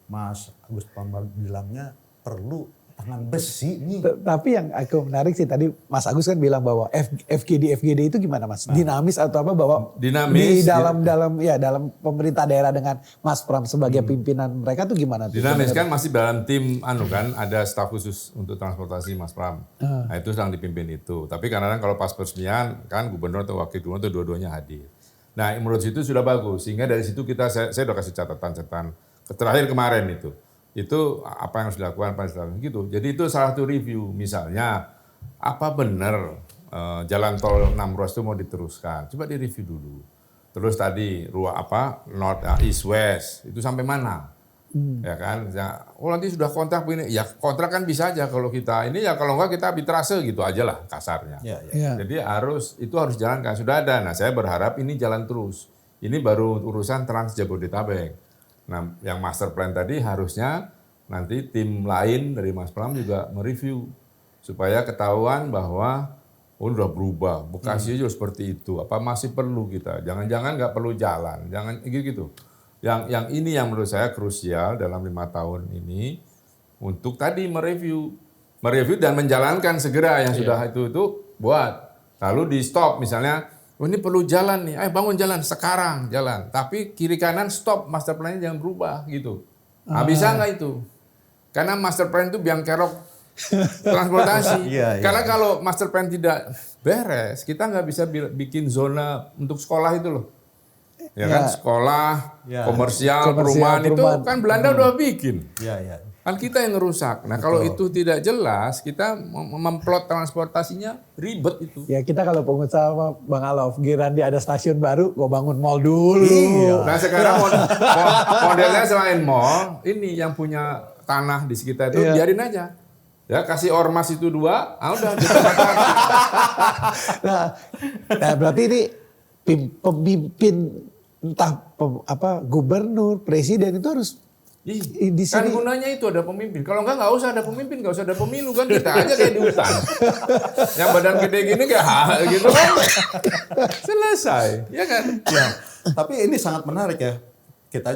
A: Mas Agus Pambag bilangnya perlu tangan besi nih.
D: Tapi yang aku menarik sih tadi Mas Agus kan bilang bahwa FGD itu gimana Mas? Dinamis atau apa bahwa
B: Dinamis.
D: di dalam pemerintah daerah dengan Mas Pram sebagai pimpinan mereka tuh gimana tuh?
B: Dinamis kan masih dalam tim ada staf khusus untuk transportasi Mas Pram. Nah itu sedang dipimpin itu. Tapi kadang-kadang kalau pas peresmian kan gubernur atau wakil gubernur itu dua-duanya hadir. Nah menurut situ sudah bagus. Sehingga dari situ saya udah kasih catatan terakhir kemarin itu apa yang harus dilakukan gitu. Jadi itu salah satu review. Misalnya apa benar jalan tol 6 ruas itu mau diteruskan? Coba direview dulu. Terus tadi north east west itu sampai mana? Ya kan? Ya, nanti sudah kontrak begini. Ya kontrak kan bisa aja kalau kita ini ya kalau enggak kita arbitrase gitu aja lah kasarnya.
D: Ya.
B: Jadi itu harus jalan kan sudah ada. Nah saya berharap ini jalan terus. Ini baru urusan Trans Jabodetabek. Nah, yang master plan tadi harusnya nanti tim lain dari Mas Pram juga mereview supaya ketahuan bahwa udah berubah, Bekasi aja seperti itu. Apa masih perlu kita? Jangan-jangan nggak perlu jalan, jangan gitu. Yang ini yang menurut saya krusial dalam 5 tahun ini untuk tadi mereview dan menjalankan segera yang sudah itu buat. Lalu di stop misalnya. Ini perlu jalan nih, bangun jalan sekarang jalan. Tapi kiri kanan stop, master plan-nya jangan berubah gitu. Bisa nggak itu? Karena master plan itu biang kerok transportasi. Karena kalau master plan tidak beres, kita nggak bisa bikin zona untuk sekolah itu loh. Ya kan sekolah, komersial, perumahan itu kan Belanda udah bikin. Kan kita yang ngerusak. Nah kalau itu tidak jelas, kita memplot transportasinya ribet itu.
D: Ya kita kalau pengusaha sama Bang Alof, Girandi ada stasiun baru, gua bangun mall dulu.
B: Nah sekarang modelnya selain mall, ini yang punya tanah di sekitar itu biarin aja. Ya kasih ormas itu 2, udah kita makan.
D: Nah berarti ini pemimpin entah gubernur, presiden itu harus di
B: Kan
D: sini.
B: gunanya itu ada pemimpin. Kalau nggak usah ada pemimpin, nggak usah ada pemilu kan kita aja kayak di hutan. Yang badan gede gini kayak gitu kan. Selesai, ya kan?
A: Ya. Tapi ini sangat menarik ya.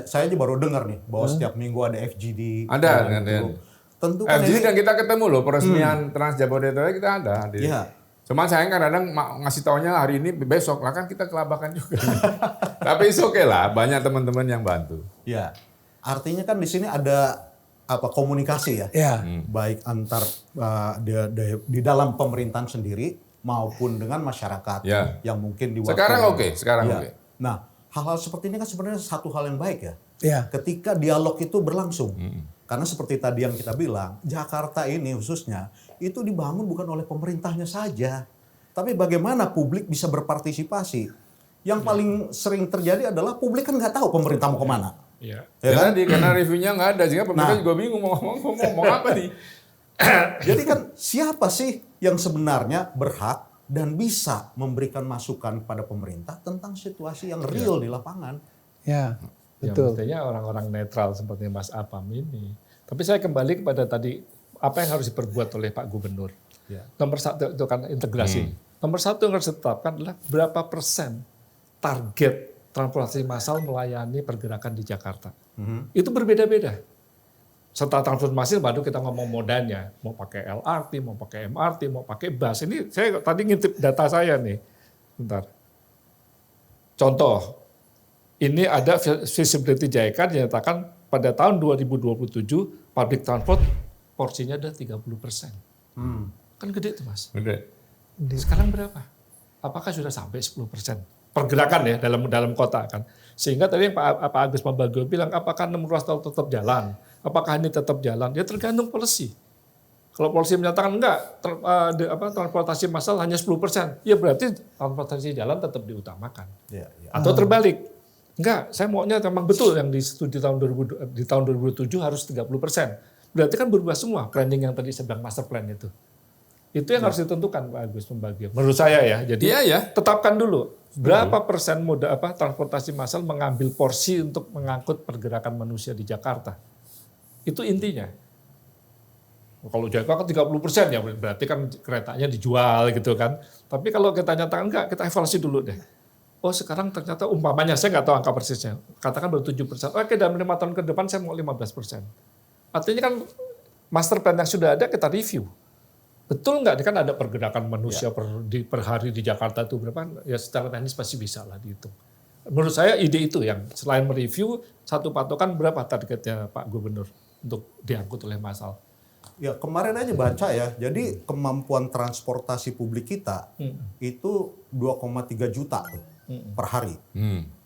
A: Saya aja baru dengar nih bahwa setiap minggu ada FGD.
B: Ada.
A: Tentu kan
B: FGD
A: ini.
B: kan kita ketemu loh peresmian Trans Jabodetabek kita ada.
A: Iya.
B: Cuma saya kadang ngasih taunya hari ini besok lah kan kita kelabakan juga. Tapi oke lah, banyak teman-teman yang bantu.
A: Ya. Artinya kan di sini ada komunikasi ya.
D: Ya.
A: Baik antar di dalam pemerintahan sendiri maupun dengan masyarakat
B: Ya.
A: yang mungkin diwakili.
B: Sekarang
A: Ya.
B: oke.
A: Nah, hal-hal seperti ini kan sebenarnya satu hal yang baik ya.
D: Ya.
A: Ketika dialog itu berlangsung. Karena seperti tadi yang kita bilang, Jakarta ini khususnya itu dibangun bukan oleh pemerintahnya saja, tapi bagaimana publik bisa berpartisipasi. Yang paling sering terjadi adalah publik kan nggak tahu pemerintah mau kemana.
C: Iya.
A: Ya kan?
B: Karena reviewnya nggak ada, sehingga pemerintah
A: Nah.
B: juga bingung mau ngomong apa nih.
A: Jadi kan siapa sih yang sebenarnya berhak dan bisa memberikan masukan kepada pemerintah tentang situasi yang real di lapangan?
D: Ya,
C: Ya,
D: betul.
C: mestinya orang-orang netral seperti Mas Apam ini. Tapi saya kembali kepada tadi, apa yang harus diperbuat oleh Pak Gubernur.
A: Ya.
C: Nomor satu itu kan integrasi. Nomor satu yang harus ditetapkan adalah berapa persen target transportasi massal melayani pergerakan di Jakarta. Itu berbeda-beda. Setelah transformasi baru kita ngomong modanya. Mau pakai LRT, mau pakai MRT, mau pakai bus. Ini saya tadi ngintip data saya nih. Bentar. Contoh, ini ada visibility JICA dinyatakan pada tahun 2027 public transport porsinya ada 30%. Kan gede tuh Mas.
B: Gede.
C: Sekarang berapa? Apakah sudah sampai 10%? Pergerakan ya dalam kota kan. Sehingga tadi yang Pak Agus Pambagio bilang apakah 6 ruas tol tetap jalan? Apakah ini tetap jalan? Ya tergantung policy. Kalau polisi menyatakan enggak, transportasi massal hanya 10%, ya berarti transportasi jalan tetap diutamakan.
A: Ya, ya.
C: Atau terbalik, enggak, saya maunya memang betul yang di tahun 2007 harus 30%. Berarti kan berubah semua planning yang tadi saya bilang master plan itu. Itu yang harus ditentukan Pak Agus Pambagio. Menurut saya ya, jadi
B: Iya.
C: tetapkan dulu berapa persen transportasi massal mengambil porsi untuk mengangkut pergerakan manusia di Jakarta. Itu intinya. Kalau Jakarta kan 30% ya berarti kan keretanya dijual gitu kan. Tapi kalau kita nyatakan enggak, kita evaluasi dulu deh. Oh sekarang ternyata umpamanya, saya nggak tahu angka persisnya. Katakan baru 7%. Oke dalam 5 tahun ke depan saya mau 15%. Artinya kan master plan yang sudah ada kita review. Betul nggak? Kan ada pergerakan manusia per hari di Jakarta itu berapa? Ya secara teknis pasti bisa lah dihitung. Menurut saya ide itu yang selain mereview, satu patokan berapa targetnya Pak Gubernur untuk diangkut oleh massal.
A: Ya kemarin aja baca ya, jadi kemampuan transportasi publik kita itu 2,3 juta tuh per hari.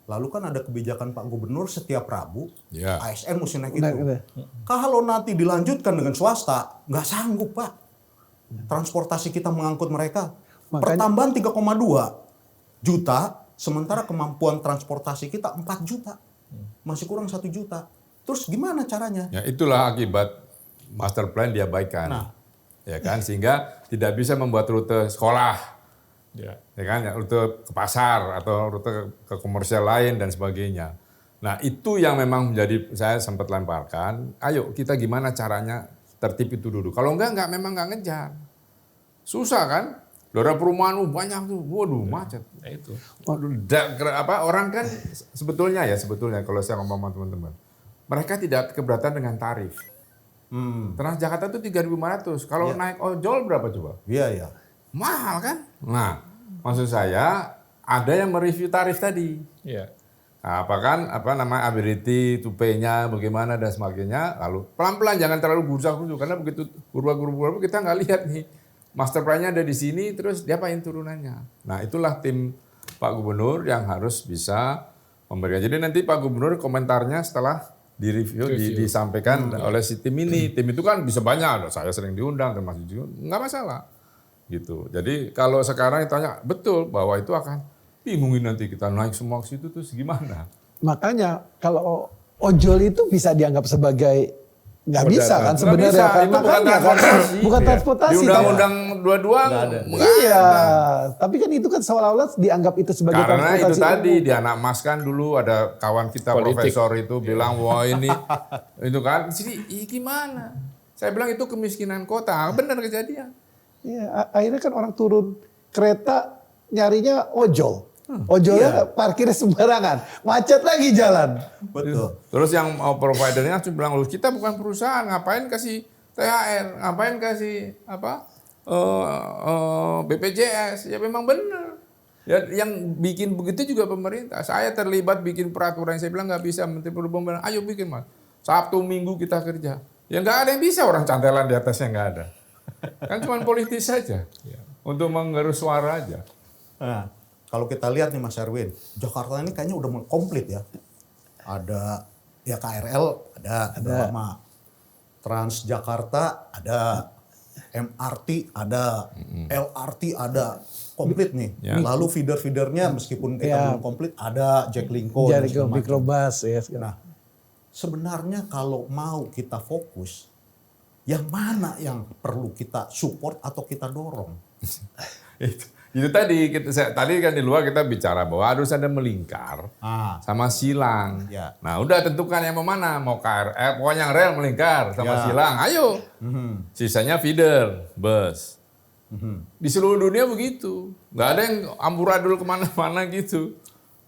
A: Lalu kan ada kebijakan Pak Gubernur setiap Rabu,
B: Ya.
A: ASN mesti naik itu. Kalau nanti dilanjutkan dengan swasta, nggak sanggup Pak. Transportasi kita mengangkut mereka. Pertambahan 3,2 juta, sementara kemampuan transportasi kita 4 juta. Masih kurang 1 juta. Terus gimana caranya?
B: Ya itulah akibat master plan diabaikan.
A: Nah.
B: Ya kan, sehingga tidak bisa membuat rute sekolah.
C: Ya.
B: Ya kan, ya, rute ke pasar atau rute ke komersial lain dan sebagainya. Nah, itu yang memang menjadi saya sempat lemparkan, ayo kita gimana caranya tertib itu dulu. Kalau enggak memang enggak ngejar. Susah kan? Daerah perumahan banyak tuh, waduh macet.
C: Nah, itu.
B: Orang kan sebetulnya kalau saya ngomong sama teman-teman, mereka tidak keberatan dengan tarif. Transjakarta itu 3.500. Kalau naik ojol berapa coba?
A: Iya, iya.
B: Mahal kan? Nah, maksud saya ada yang mereview tarif tadi.
C: Ya.
B: Nah, ability to pay-nya bagaimana dan sebagainya. Lalu pelan-pelan jangan terlalu gursak-gursak karena begitu berubah kita nggak lihat nih master plan-nya ada di sini terus diapain turunannya. Nah, itulah tim Pak Gubernur yang harus bisa memberikan. Jadi nanti Pak Gubernur komentarnya setelah direview, disampaikan oleh si tim ini. Tim itu kan bisa banyak, saya sering diundang, termasuk juga, nggak masalah. Gitu. Jadi kalau sekarang ditanya, betul bahwa itu akan bingungin nanti kita naik semua ke situ terus gimana?
D: Makanya kalau ojol itu bisa dianggap sebagai nggak bisa kan
B: Nggak
D: sebenarnya
B: bisa,
D: kan?
B: itu bukan
D: Makanya kan
B: transportasi.
D: bukan
B: Iya.
D: transportasi.
B: Di undang-undang 22 nggak ada.
D: Iya, tapi kan itu kan seolah-olah dianggap itu sebagai
B: Karena itu
D: transportasi
B: tadi
D: umum.
B: dianakmaskan dulu ada kawan kita
C: Politik.
B: profesor itu bilang wah ini itu kan jadi gimana? Saya bilang itu kemiskinan kota, benar kejadian.
D: Iya, akhirnya kan orang turun kereta nyarinya ojol. Ojolnya parkir sembarangan, macet lagi jalan.
A: Betul.
B: Terus yang providernya cuma bilang, kita bukan perusahaan, ngapain kasih THR, ngapain kasih BPJS? Ya memang benar. Ya, yang bikin begitu juga pemerintah. Saya terlibat bikin peraturan, saya bilang nggak bisa, Menteri Perhubungan bilang, ayo bikin Mas. Sabtu Minggu kita kerja. Ya nggak ada yang bisa, orang cantelan di atasnya nggak ada. Kan cuma politis saja. untuk menggerus suara aja.
A: Nah, kalau kita lihat nih Mas Erwin, Jakarta ini kayaknya udah komplit ya. Ada ya KRL ada. Lama. Transjakarta ada, MRT ada, LRT ada, komplit nih.
B: Ya.
A: Lalu feeder-feedernya meskipun kita belum komplit ada Jack Lincoln.
D: Jadi mikrobus ya.
A: Nah, sebenarnya kalau mau kita fokus, yang mana yang perlu kita support atau kita dorong?
B: Itu tadi tadi kan di luar kita bicara bahwa harus ada melingkar sama silang.
A: Ya.
B: Nah, udah tentukan yang mau mana, mau KRL, pokoknya yang rel melingkar sama silang. Ayo. Sisanya feeder, bus. Di seluruh dunia begitu. Nggak ada yang amburadul kemana-mana gitu.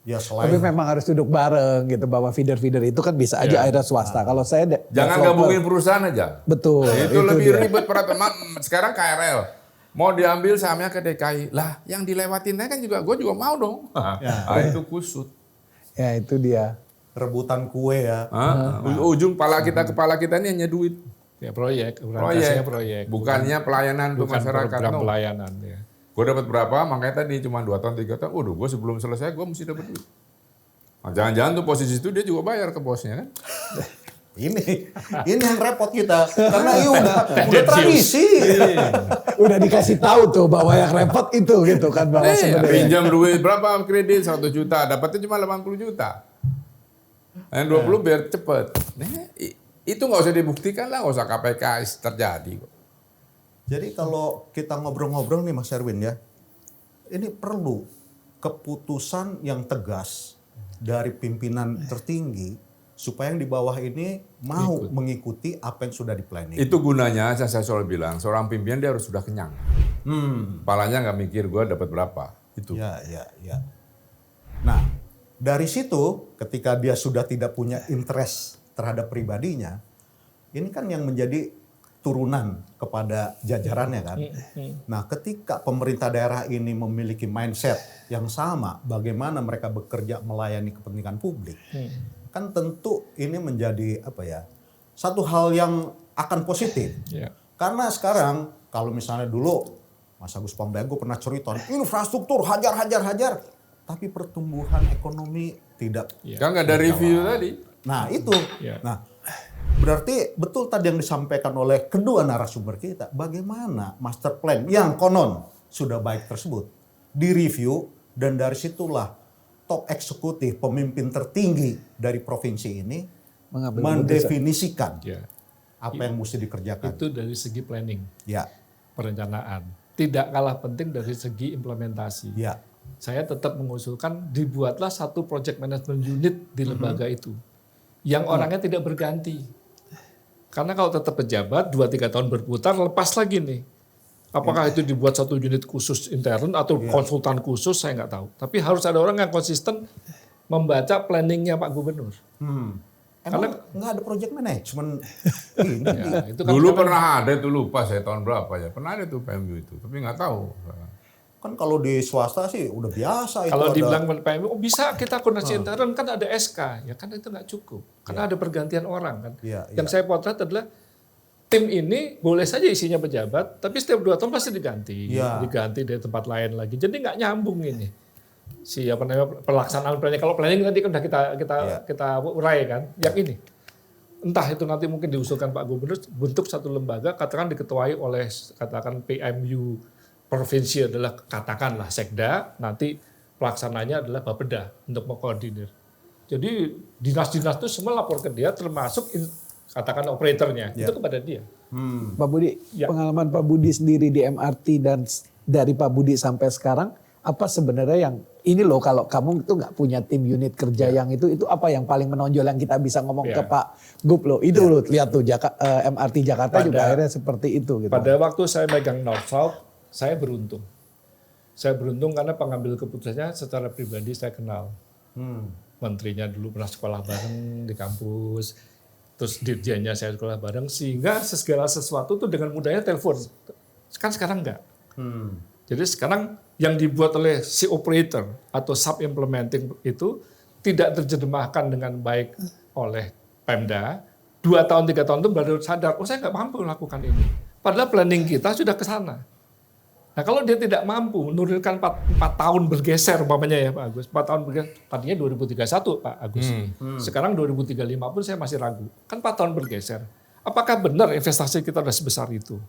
A: Ya
D: Tapi memang harus duduk bareng gitu bahwa feeder-feeder itu kan bisa aja akhirnya swasta. Kalau saya
B: Jangan gabungin perusahaan aja.
D: Betul.
B: Itu lebih ribet peraturan. Sekarang KRL mau diambil sahamnya ke DKI. Lah, yang dilewatinnya kan gue juga mau dong. Itu kusut.
D: Ya itu dia.
A: rebutan kue ya.
B: Ujung kepala kita ini hanya duit.
C: Ya proyek. Proyek.
B: Bukannya pelayanan untuk masyarakat.
C: Program pelayanan ya.
B: Gue dapat berapa, makanya tadi cuma 2 tahun, 3 tahun. Waduh, gue sebelum selesai gue mesti dapat duit. Nah, jangan-jangan tuh posisi itu dia juga bayar ke bosnya kan.
A: Ini yang repot kita. Karena udah tradisi.
D: Udah dikasih tahu tuh bahwa yang repot itu gitu kan. Bahwa sebenarnya.
B: Pinjam duit berapa kredit 100 juta, dapatnya cuma 80 juta. Yang 20 biar cepet. Nah, itu nggak usah dibuktikan lah, nggak usah KPK terjadi.
A: Jadi kalau kita ngobrol-ngobrol nih Mas Erwin ya, ini perlu keputusan yang tegas dari pimpinan tertinggi supaya yang di bawah ini mau mengikuti apa yang sudah di-planning.
B: Itu gunanya saya selalu bilang, seorang pimpinan dia harus sudah kenyang. Kepalanya nggak mikir gue dapat berapa. Itu.
A: Ya. Nah, dari situ ketika dia sudah tidak punya interest terhadap pribadinya, ini kan yang menjadi turunan kepada jajarannya kan. Nah, ketika pemerintah daerah ini memiliki mindset yang sama, bagaimana mereka bekerja melayani kepentingan publik, kan tentu ini menjadi satu hal yang akan positif.
C: Ya.
A: Karena sekarang kalau misalnya dulu Mas Agus Pambego pernah cerita infrastruktur hajar, tapi pertumbuhan ekonomi tidak.
B: Kan nggak ada review tadi.
A: Nah itu.
C: Ya.
A: Nah berarti betul tadi yang disampaikan oleh kedua narasumber kita, bagaimana master plan yang konon sudah baik tersebut direview dan dari situlah top eksekutif pemimpin tertinggi dari provinsi ini mendefinisikan apa yang mesti dikerjakan.
C: Itu dari segi planning, perencanaan. Tidak kalah penting dari segi implementasi. Saya tetap mengusulkan dibuatlah satu project management unit di lembaga itu yang orangnya tidak berganti. Karena kalau tetap pejabat 2-3 tahun berputar lepas lagi nih. Apakah itu dibuat satu unit khusus intern atau konsultan khusus saya nggak tahu. Tapi harus ada orang yang konsisten membaca planningnya Pak Gubernur.
A: Karena nggak ada project management.
C: Itu kan
B: dulu pernah ada tuh, lupa saya tahun berapa ya. Pernah ada tuh PMU itu, tapi nggak tahu.
A: Kan kalau di swasta sih udah biasa itu.
C: Kalau dibilang PMU, bisa kita koordinasi intern kan ada SK, ya kan itu nggak cukup. Karena ada pergantian orang kan. Yang saya potret adalah tim ini boleh saja isinya pejabat, tapi setiap 2 tahun pasti diganti, diganti dari tempat lain lagi. Jadi nggak nyambung ini. Pelaksanaan planning. Kalau planning nanti kan udah kita urai kan. Yang ini, entah itu nanti mungkin diusulkan Pak Gubernur bentuk satu lembaga, katakan diketuai oleh katakan PMU provinsi adalah katakanlah Sekda, nanti pelaksananya adalah Bapeda untuk mengkoordinir. Jadi dinas-dinas itu semua lapor ke dia, termasuk katakan operatornya itu kepada dia.
D: Pak Budi, pengalaman Pak Budi sendiri di MRT dan dari Pak Budi sampai sekarang, apa sebenarnya yang ini loh kalau kamu itu nggak punya tim unit kerja yang itu apa yang paling menonjol yang kita bisa ngomong ke Pak Gub loh, itu loh lihat tuh MRT Jakarta juga akhirnya seperti itu. Gitu.
C: Pada waktu saya megang North South, saya beruntung. Saya beruntung karena pengambil keputusannya secara pribadi saya kenal. Menterinya dulu pernah sekolah bareng di kampus, terus dirjennya saya sekolah bareng, sehingga segala sesuatu tuh dengan mudahnya telepon. Kan sekarang enggak. Jadi sekarang yang dibuat oleh si operator atau sub implementing itu tidak terjemahkan dengan baik oleh Pemda. 2 tahun 3 tahun itu baru sadar, saya nggak mampu melakukan ini. Padahal planning kita sudah ke sana. Nah kalau dia tidak mampu menurunkan 4 tahun bergeser umpamanya ya Pak Agus, 4 tahun bergeser, tadinya 2031 Pak Agus, sekarang 2035 pun saya masih ragu, kan 4 tahun bergeser. Apakah benar investasi kita sudah sebesar itu?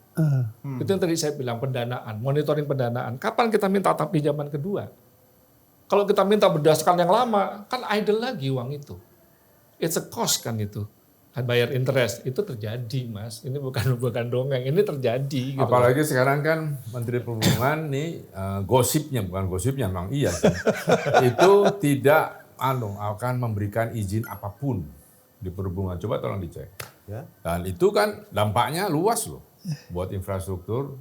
C: Itu yang tadi saya bilang pendanaan, monitoring pendanaan. Kapan kita minta pinjaman kedua? Kalau kita minta berdasarkan yang lama, kan idle lagi uang itu. It's a cost kan itu. Kan bayar interest itu terjadi Mas. Ini bukan dongeng, ini terjadi. Gitu.
B: Apalagi sekarang kan Menteri Perhubungan nih gosipnya, bukan gosipnya memang iya. Itu tidak akan memberikan izin apapun di perhubungan. Coba tolong dicek.
A: Ya.
B: Dan itu kan dampaknya luas loh buat infrastruktur.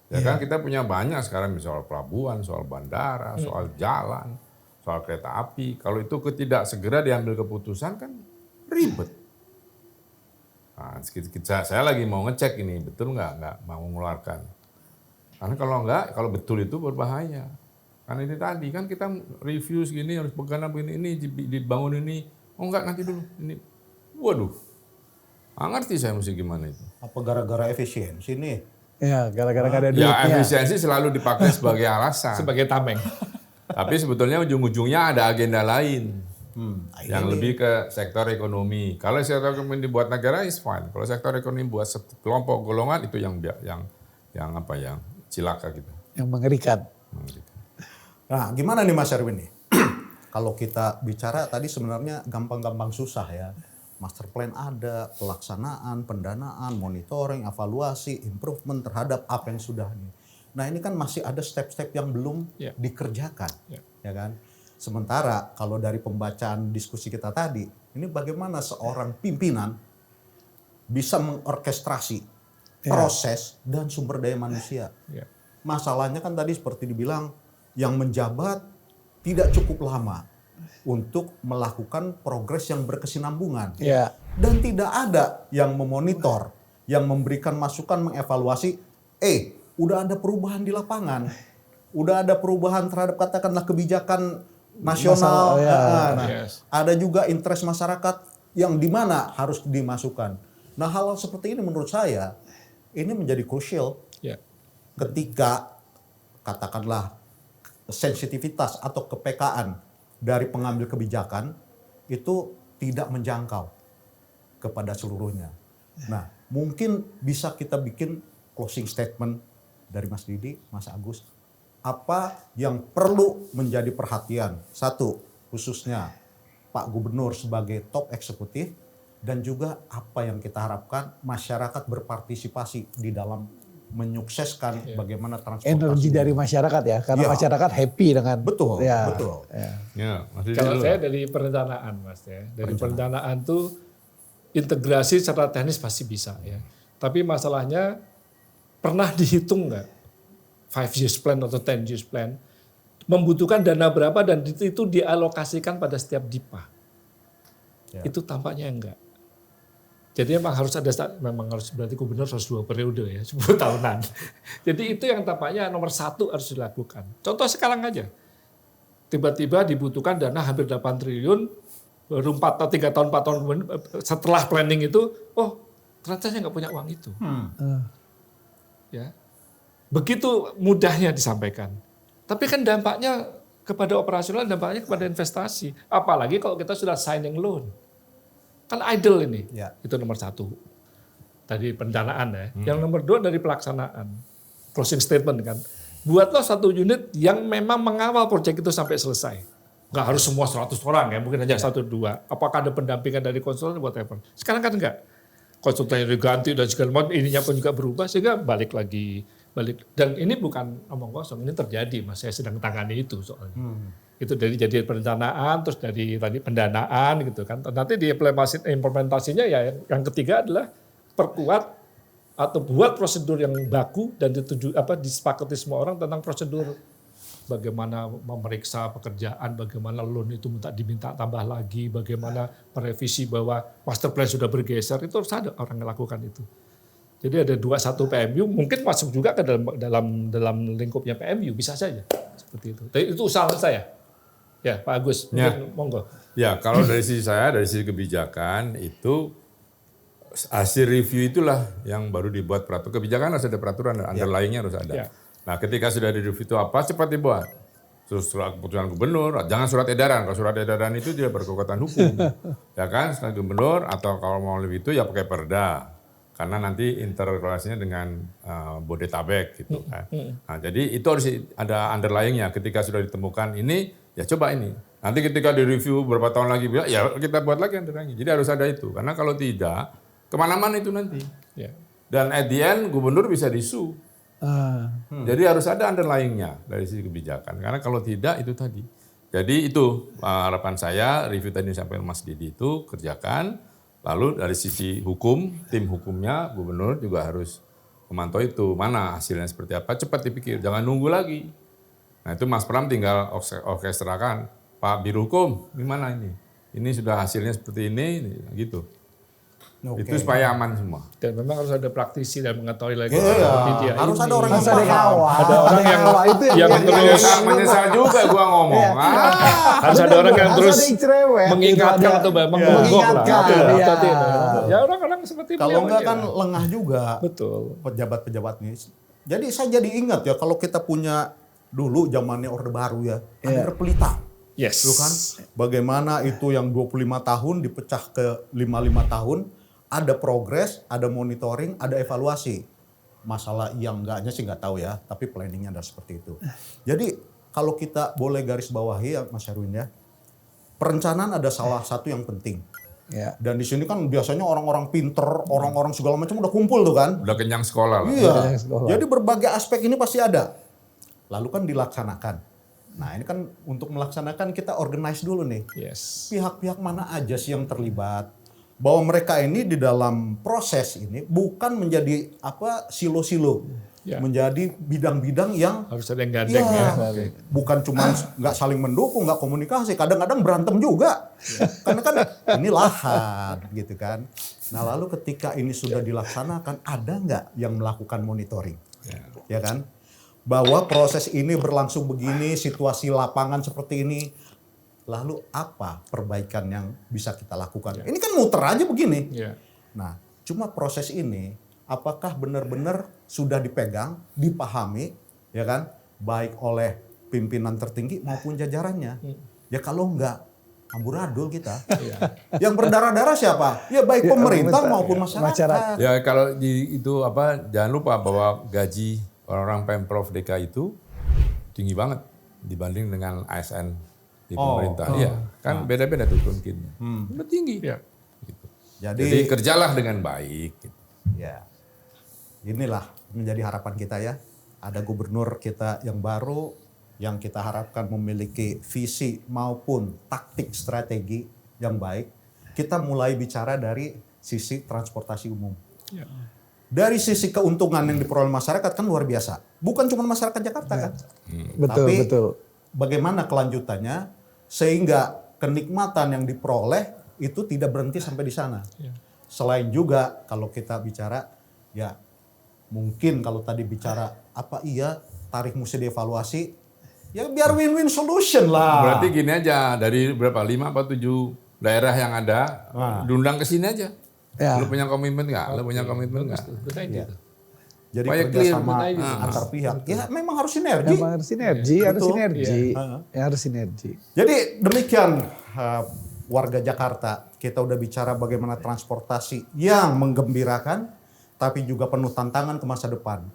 B: Ya kan kita punya banyak sekarang soal pelabuhan, soal bandara, soal jalan, soal kereta api. Kalau itu tidak segera diambil keputusan kan ribet. Nah, saya lagi mau ngecek ini betul nggak mau mengeluarkan. Karena kalau nggak, kalau betul itu berbahaya. Karena ini tadi kan kita review segini harus begini ini dibangun ini. Oh enggak nanti dulu ini. Waduh, nggak ngerti saya mesti gimana itu.
A: Apa gara-gara efisiensi nih?
D: Ya, gara-gara nggak ada duitnya.
B: Ya efisiensi selalu dipakai sebagai alasan.
C: Sebagai tameng.
B: Tapi sebetulnya ujung-ujungnya ada agenda lain. Yang
A: ini
B: lebih ke sektor ekonomi. Kalau sektor ekonomi dibuat negara is fine. Kalau sektor ekonomi buat kelompok golongan itu yang cilaka gitu.
D: Yang mengerikan.
A: Nah, gimana nih Mas Erwin nih? Kalau kita bicara tadi sebenarnya gampang-gampang susah ya. Master plan ada, pelaksanaan, pendanaan, monitoring, evaluasi, improvement terhadap apa yang sudah nih. Nah, ini kan masih ada step-step yang belum dikerjakan. Ya kan? Sementara kalau dari pembacaan diskusi kita tadi, ini bagaimana seorang pimpinan bisa mengorkestrasi proses dan sumber daya manusia. Masalahnya kan tadi seperti dibilang, yang menjabat tidak cukup lama untuk melakukan progres yang berkesinambungan. Dan tidak ada yang memonitor, yang memberikan masukan, mengevaluasi, udah ada perubahan di lapangan. Udah ada perubahan terhadap katakanlah kebijakan nasional. Ada juga interest masyarakat yang di mana harus dimasukkan. Nah, hal seperti ini menurut saya ini menjadi krusial ketika katakanlah sensitivitas atau kepekaan dari pengambil kebijakan itu tidak menjangkau kepada seluruhnya. Nah, mungkin bisa kita bikin closing statement dari Mas Didi, Mas Agus. Apa yang perlu menjadi perhatian? Satu, khususnya Pak Gubernur sebagai top eksekutif, dan juga apa yang kita harapkan masyarakat berpartisipasi di dalam menyukseskan bagaimana transportasi.
D: Energi dari masyarakat ya, karena masyarakat happy dengan.
A: Betul.
C: Kalau saya dari perencanaan Mas ya, dari perencanaan tuh integrasi secara teknis pasti bisa ya. Tapi masalahnya pernah dihitung nggak 5 years plan atau 10 years plan membutuhkan dana berapa dan itu dialokasikan pada setiap DIPA. Itu tampaknya enggak. Jadi memang harus berarti gubernur harus 2 periode ya, 10 tahunan. Jadi itu yang tampaknya nomor 1 harus dilakukan. Contoh sekarang aja. Tiba-tiba dibutuhkan dana hampir 8 triliun, baru 4 atau 3 tahun, 4 tahun kemudian setelah planning itu, ternyata saya nggak punya uang itu. Ya. Begitu mudahnya disampaikan. Tapi kan dampaknya kepada operasional, dampaknya kepada investasi. Apalagi kalau kita sudah signing loan. Kan idle ini. Itu nomor 1. Tadi pendanaan ya. Yang nomor 2 dari pelaksanaan. Closing statement kan. Buatlah satu unit yang memang mengawal proyek itu sampai selesai. Nggak harus semua 100 orang ya, mungkin hanya 1-2. Apakah ada pendampingan dari konsultan, whatever. Sekarang kan enggak. Konsultan yang diganti dan segala macam, ininya pun juga berubah, sehingga balik. Dan ini bukan omong kosong, ini terjadi Mas, saya sedang tangani itu soalnya. Itu dari jadi perencanaan, terus dari tadi pendanaan gitu kan. Nanti di implementasinya ya yang ketiga adalah perkuat atau buat prosedur yang baku dan disepakati semua orang tentang prosedur bagaimana memeriksa pekerjaan, bagaimana loan itu diminta tambah lagi, bagaimana merevisi bahwa master plan sudah bergeser, itu harus ada orang yang lakukan itu. Jadi ada 21 PMU, mungkin masuk juga ke dalam lingkupnya PMU, bisa saja seperti itu. Tapi itu usaha saya. Ya, Pak Agus, monggo.
B: Ya, kalau dari sisi saya, dari sisi kebijakan itu hasil review itulah yang baru dibuat peraturan. Kebijakan harus ada peraturan dan underlying-nya harus ada. Nah, ketika sudah direview itu apa, cepat dibuat. Surat keputusan gubernur, jangan surat edaran. Kalau surat edaran itu tidak berkekuatan hukum. Ya kan, surat gubernur atau kalau mau lebih itu ya pakai perda. Karena nanti interrelasinya dengan Bodetabek gitu kan. Nah, jadi itu harus ada underlying-nya. Ketika sudah ditemukan ini, ya coba ini. Nanti ketika direview beberapa tahun lagi, ya kita buat lagi underlying. Jadi harus ada itu. Karena kalau tidak, kemana-mana itu nanti.
C: Ya.
B: Dan at the end, gubernur bisa disu. Jadi harus ada underlying-nya dari sisi kebijakan. Karena kalau tidak itu tadi. Jadi itu harapan saya, review tadi sampai Mas Didi itu kerjakan. Lalu dari sisi hukum, tim hukumnya gubernur juga harus memantau itu. Mana hasilnya seperti apa, cepat dipikir. Jangan nunggu lagi. Nah itu Mas Pram tinggal orkestrakan. Pak Biro Hukum, gimana ini? Ini sudah hasilnya seperti ini gitu. Itu supaya aman semua.
C: Dan memang harus ada praktisi dan mengetahui lagi.
A: Iya, harus ada orang yang
D: Harus ada
A: paham.
C: Ada orang yang terus
B: Menyesal juga gua ngomong.
C: harus ada orang yang terus
D: ada yang cerewet,
C: mengingatkan
D: gitu,
C: atau memang
D: ada-
C: menggok lah.
D: mengingatkan,
C: Hati-hati.
D: iya.
C: Ya orang-orang seperti
A: Kalau
C: beliau
A: enggak
C: aja.
A: kan lengah juga
C: Betul.
A: pejabat-pejabat ini. Jadi saya jadi ingat ya kalau kita punya dulu zamannya Orde Baru ya, ada Pelita.
C: Yes.
A: Itu kan bagaimana itu yang 25 tahun dipecah ke 55 tahun, ada progres, ada monitoring, ada evaluasi. Masalah yang enggaknya sih nggak tahu ya, tapi planningnya ada seperti itu. Jadi kalau kita boleh garis bawahi ya Mas Erwin ya, perencanaan ada salah satu yang penting.
D: Ya.
A: Dan di sini kan biasanya orang-orang pinter, orang-orang segala macam udah kumpul tuh kan.
B: Udah kenyang sekolah lah.
A: Iya.
D: sekolah.
A: Jadi berbagai aspek ini pasti ada. Lalu kan dilaksanakan. Nah ini kan untuk melaksanakan kita organize dulu nih.
C: Yes.
A: Pihak-pihak mana aja sih yang terlibat. Bahwa mereka ini di dalam proses ini bukan menjadi silo-silo.
C: Ya.
A: Menjadi bidang-bidang yang
C: Harus ada yang gandeng ya.
A: bukan cuma nggak saling mendukung, nggak komunikasi, kadang-kadang berantem juga. Karena kan ini lahan gitu kan. Nah lalu ketika ini sudah dilaksanakan, ada nggak yang melakukan monitoring? Ya kan? Bahwa proses ini berlangsung begini, situasi lapangan seperti ini. Lalu apa perbaikan yang bisa kita lakukan? Ini kan muter aja begini.
C: Ya.
A: Nah, cuma proses ini apakah benar-benar sudah dipegang, dipahami, ya kan, baik oleh pimpinan tertinggi maupun jajarannya. Ya kalau enggak, amburadul kita. Yang berdarah-darah siapa? Ya baik pemerintah maupun masyarakat.
B: Ya kalau itu jangan lupa bahwa gaji orang-orang Pemprov DKI itu tinggi banget dibanding dengan ASN di pemerintah. Iya, kan beda-beda tuh mungkin. Udah tinggi.
C: Ya.
B: Gitu.
A: Jadi
B: kerjalah dengan baik. Gitu.
A: ya, inilah menjadi harapan kita ya. Ada gubernur kita yang baru, yang kita harapkan memiliki visi maupun taktik strategi yang baik. Kita mulai bicara dari sisi transportasi umum.
C: Ya.
A: Dari sisi keuntungan yang diperoleh masyarakat kan luar biasa. Bukan cuma masyarakat Jakarta kan.
D: Betul,
A: Tapi
D: betul.
A: bagaimana kelanjutannya sehingga kenikmatan yang diperoleh itu tidak berhenti sampai di sana.
C: Ya.
A: Selain juga kalau kita bicara ya mungkin kalau tadi bicara tarif mesti dievaluasi ya biar win-win solution lah.
B: Berarti gini aja, dari berapa 5 atau 7 daerah yang ada diundang ke sini aja.
D: Ya.
B: Lu punya komitmen nggak? Lu punya komitmen nggak?
C: Betul
A: Ya.
C: itu.
A: Jadi
B: Supaya
A: kerjasama
B: clear,
A: antar pihak. Ya memang harus sinergi.
D: Emang harus sinergi, harus
A: Betul.
D: sinergi.
A: Iya.
D: Ya, harus sinergi.
A: Jadi demikian warga Jakarta, kita udah bicara bagaimana transportasi yang menggembirakan, tapi juga penuh tantangan ke masa depan.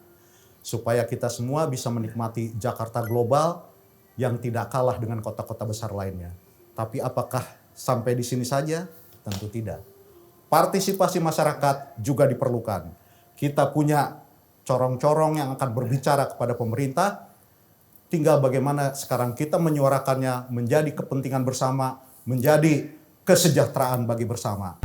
A: Supaya kita semua bisa menikmati Jakarta global yang tidak kalah dengan kota-kota besar lainnya. Tapi apakah sampai di sini saja? Tentu tidak. Partisipasi masyarakat juga diperlukan. Kita punya corong-corong yang akan berbicara kepada pemerintah. Tinggal bagaimana sekarang kita menyuarakannya menjadi kepentingan bersama, menjadi kesejahteraan bagi bersama.